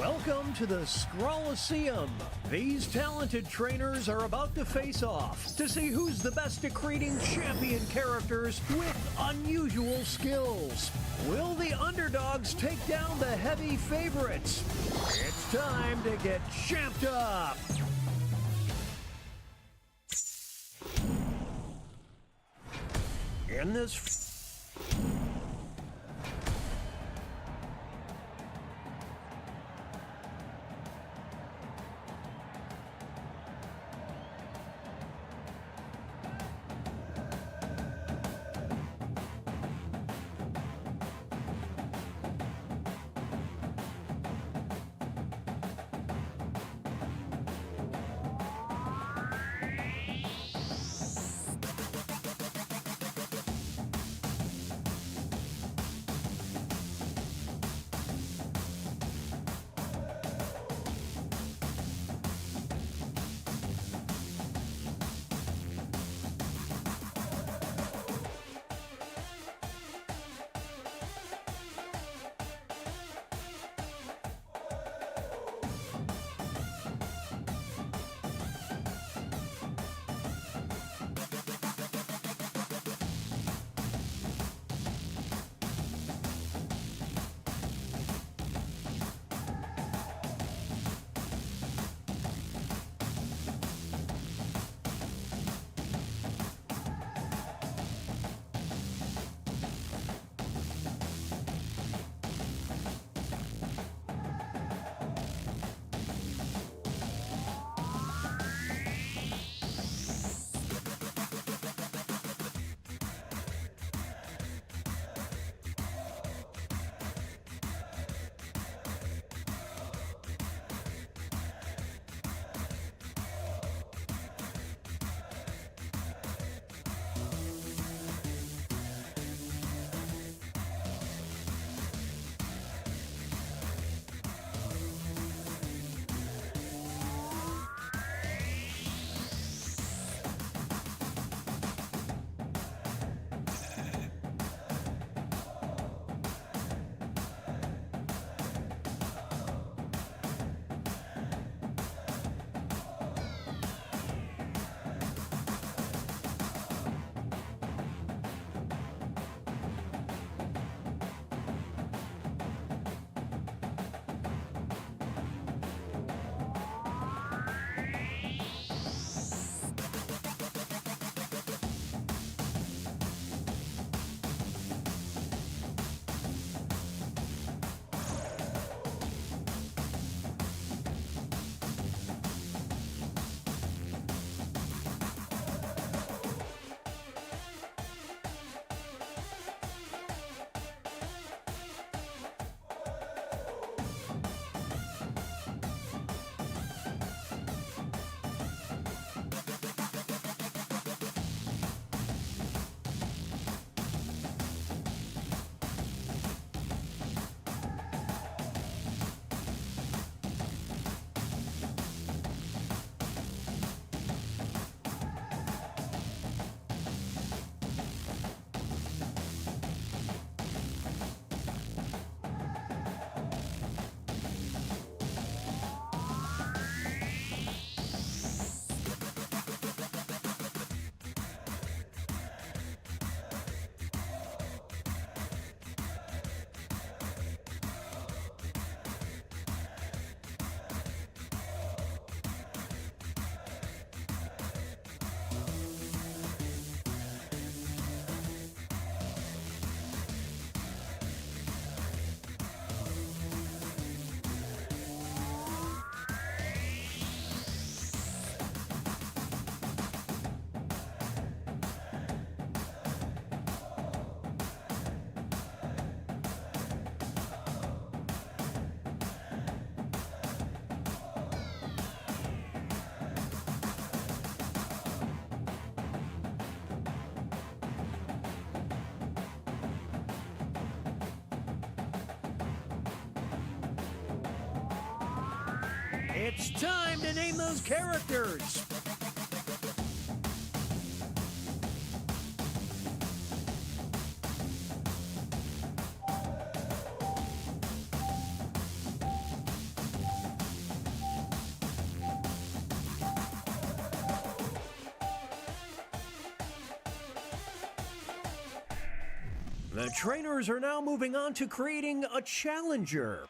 Welcome to the Scrolliseum. These talented trainers are about to face off to see who's the best at creating champion characters with unusual skills. Will the underdogs take down the heavy favorites? It's time to get champed up. In this It's time to name those characters. The trainers are now moving on to creating a challenger.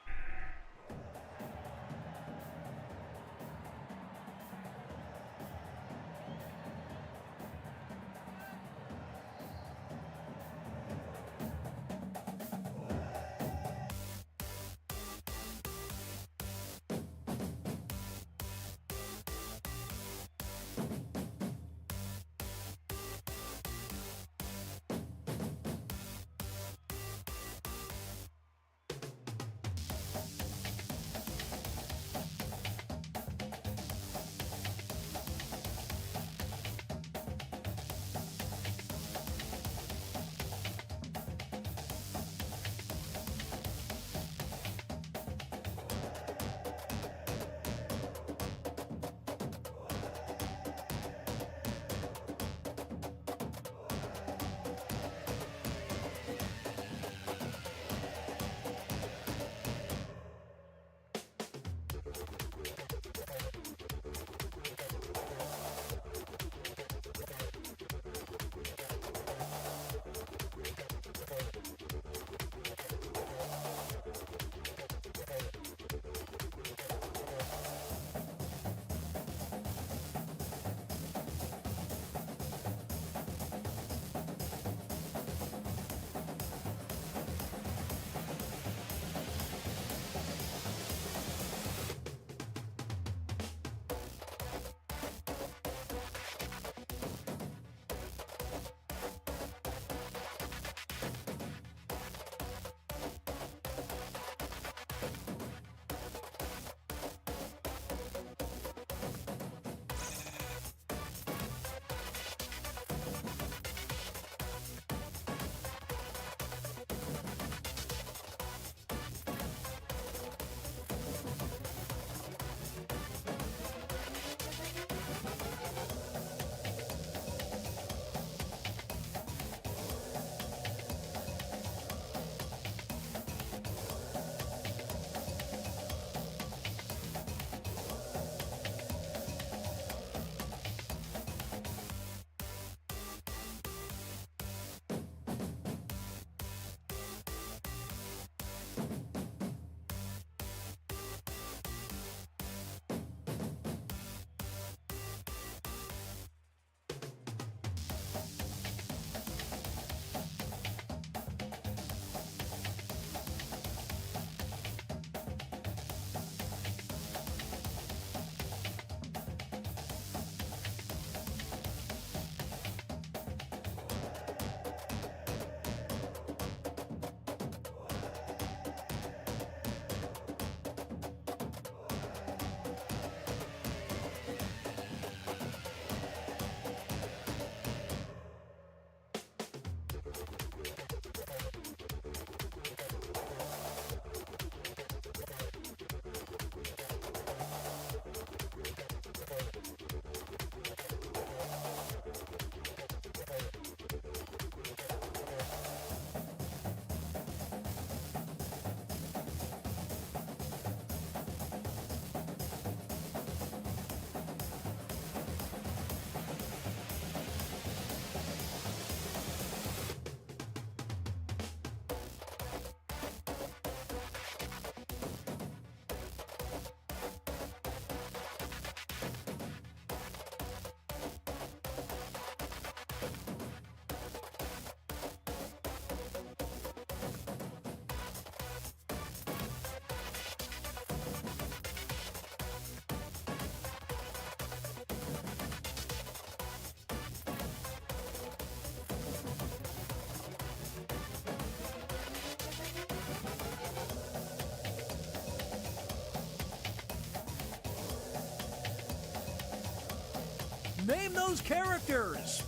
Name those characters!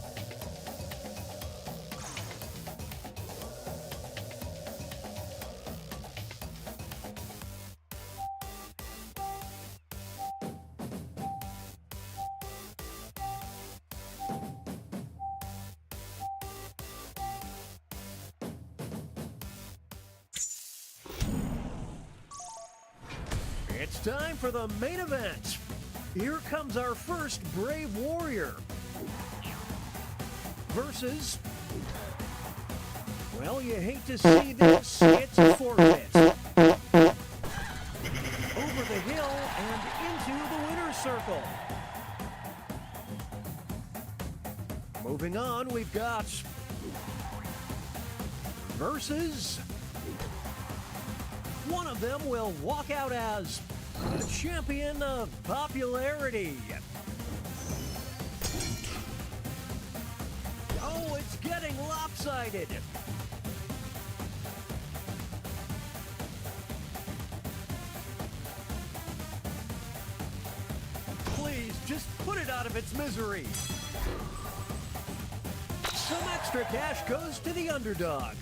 It's time for the main event. Here comes our first Brave Warrior versus Well, you hate to see this. It's a forfeit. Over the hill and into the winner's circle. Moving on, we've got versus. One of them will walk out as the champion of popularity. Oh, it's getting lopsided. Please, just put it out of its misery. Some extra cash goes to the underdog.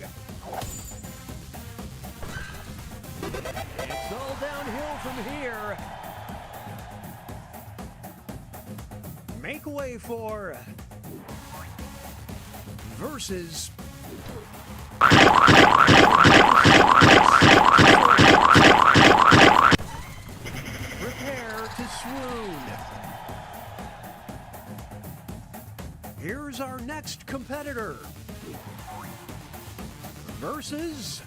It's all downhill from here. Make way for versus. Prepare to swoon. Here's our next competitor. Versus.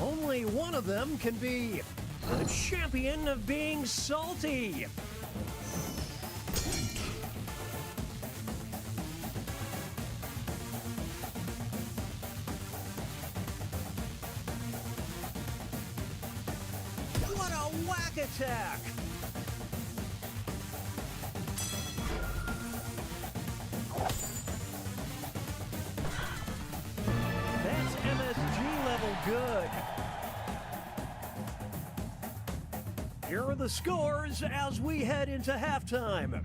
Only one of them can be the champion of being salty. What a whack attack! That's MSG level good. Here are the scores as we head into halftime.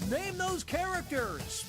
Name those characters.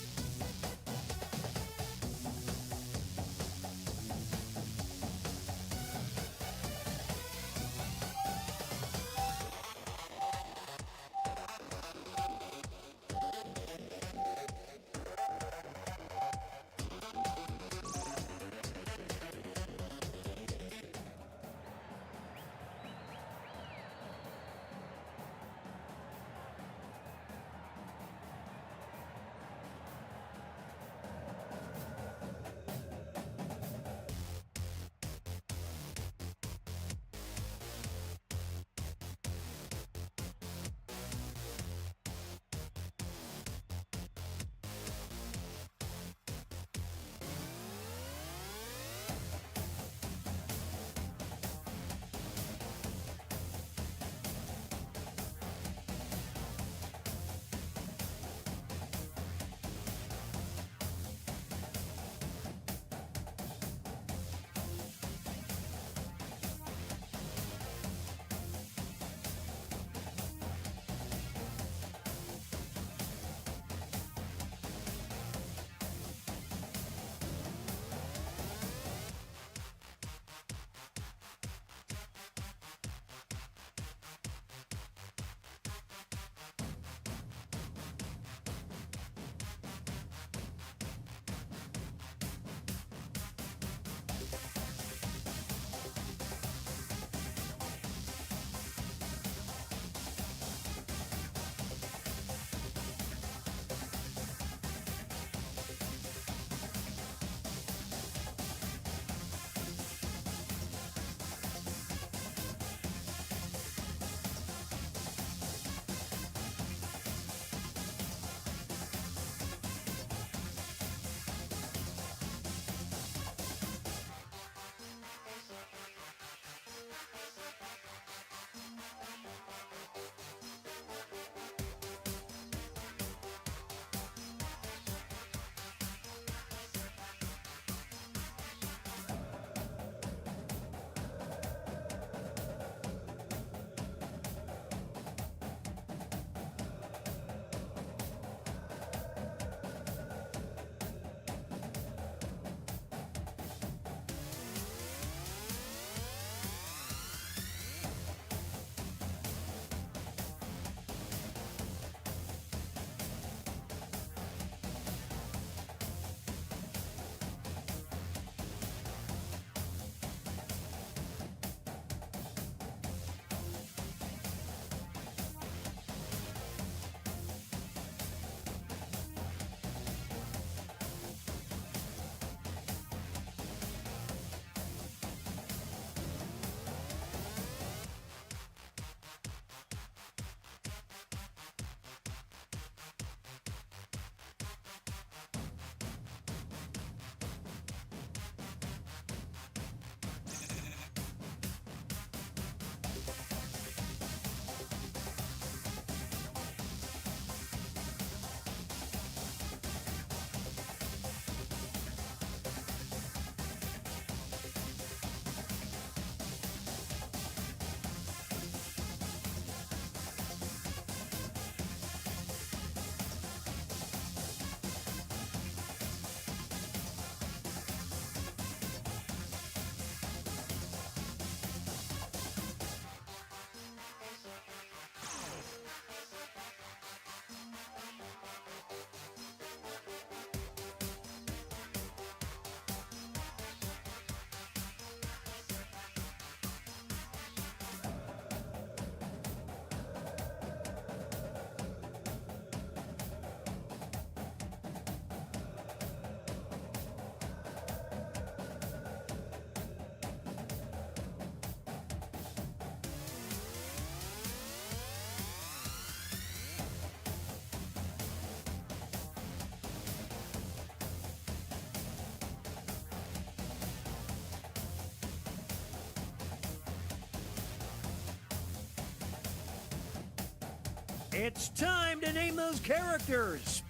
It's time to name those characters.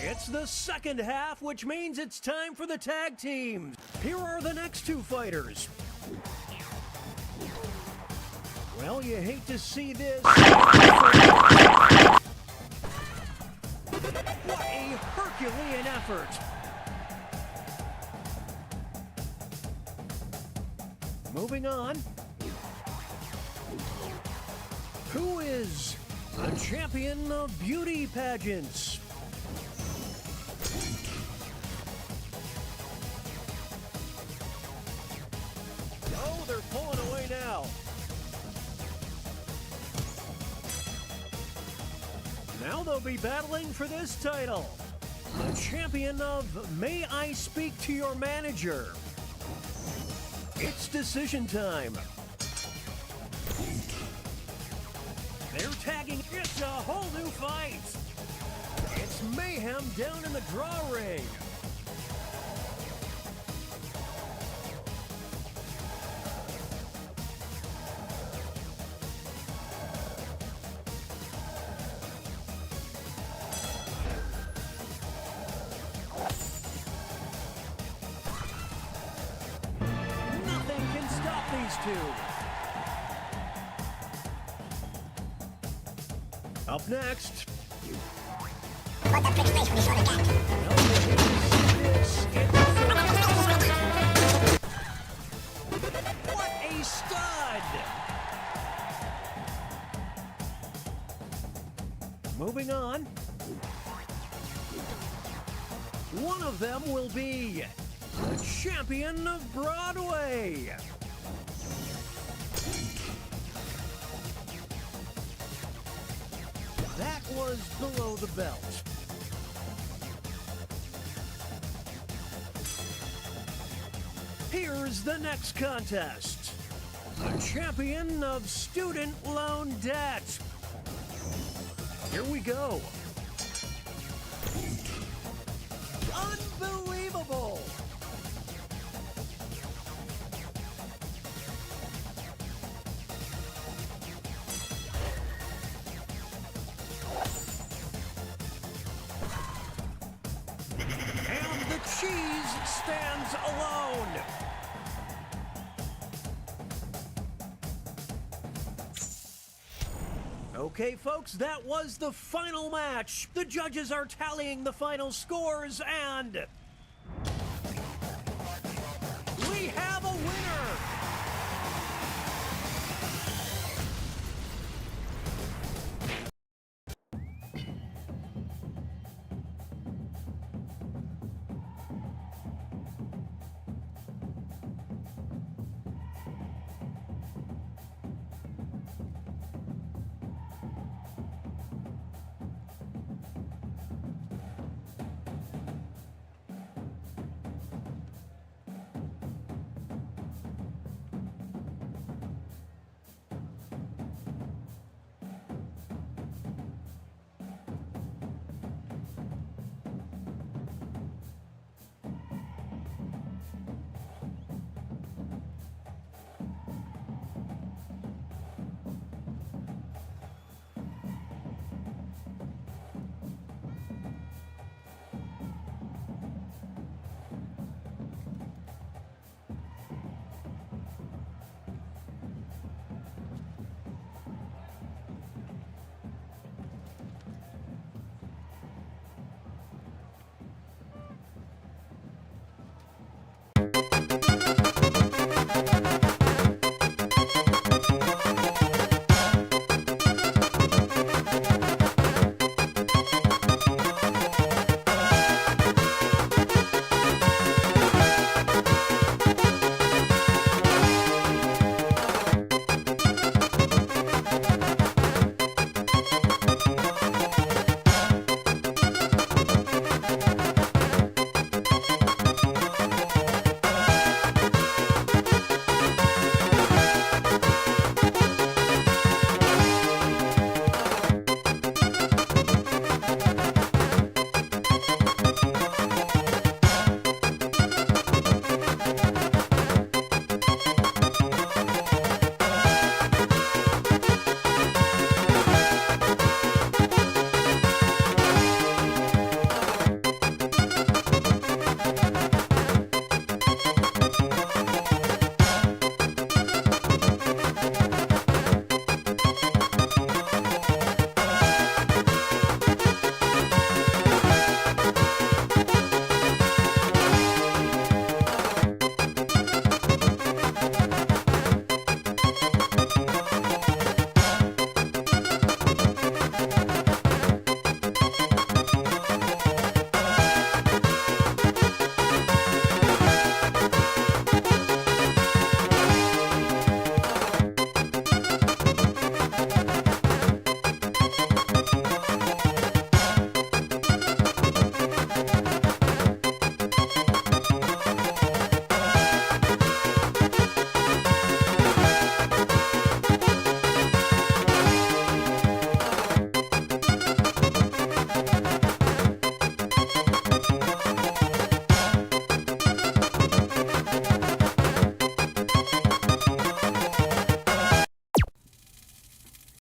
It's the second half, which means it's time for the tag teams. Here are the next two fighters. Well, you hate to see this. What a Herculean effort. Moving on. Who is the champion of beauty pageants? Oh, they're pulling away now. Now they'll be battling for this title. The champion of May I Speak to Your Manager? It's decision time. They're tagging. It's a whole new fight. It's mayhem down in the draw ring. Nothing can stop these two. Up next. What a stud! Moving on. One of them will be the champion of Broadway. That was below the belt. Here's the next contest. The champion of student loan debt. Here we go. Unbelievable! And the cheese stands alone. Okay, folks, that was the final match. The judges are tallying the final scores, and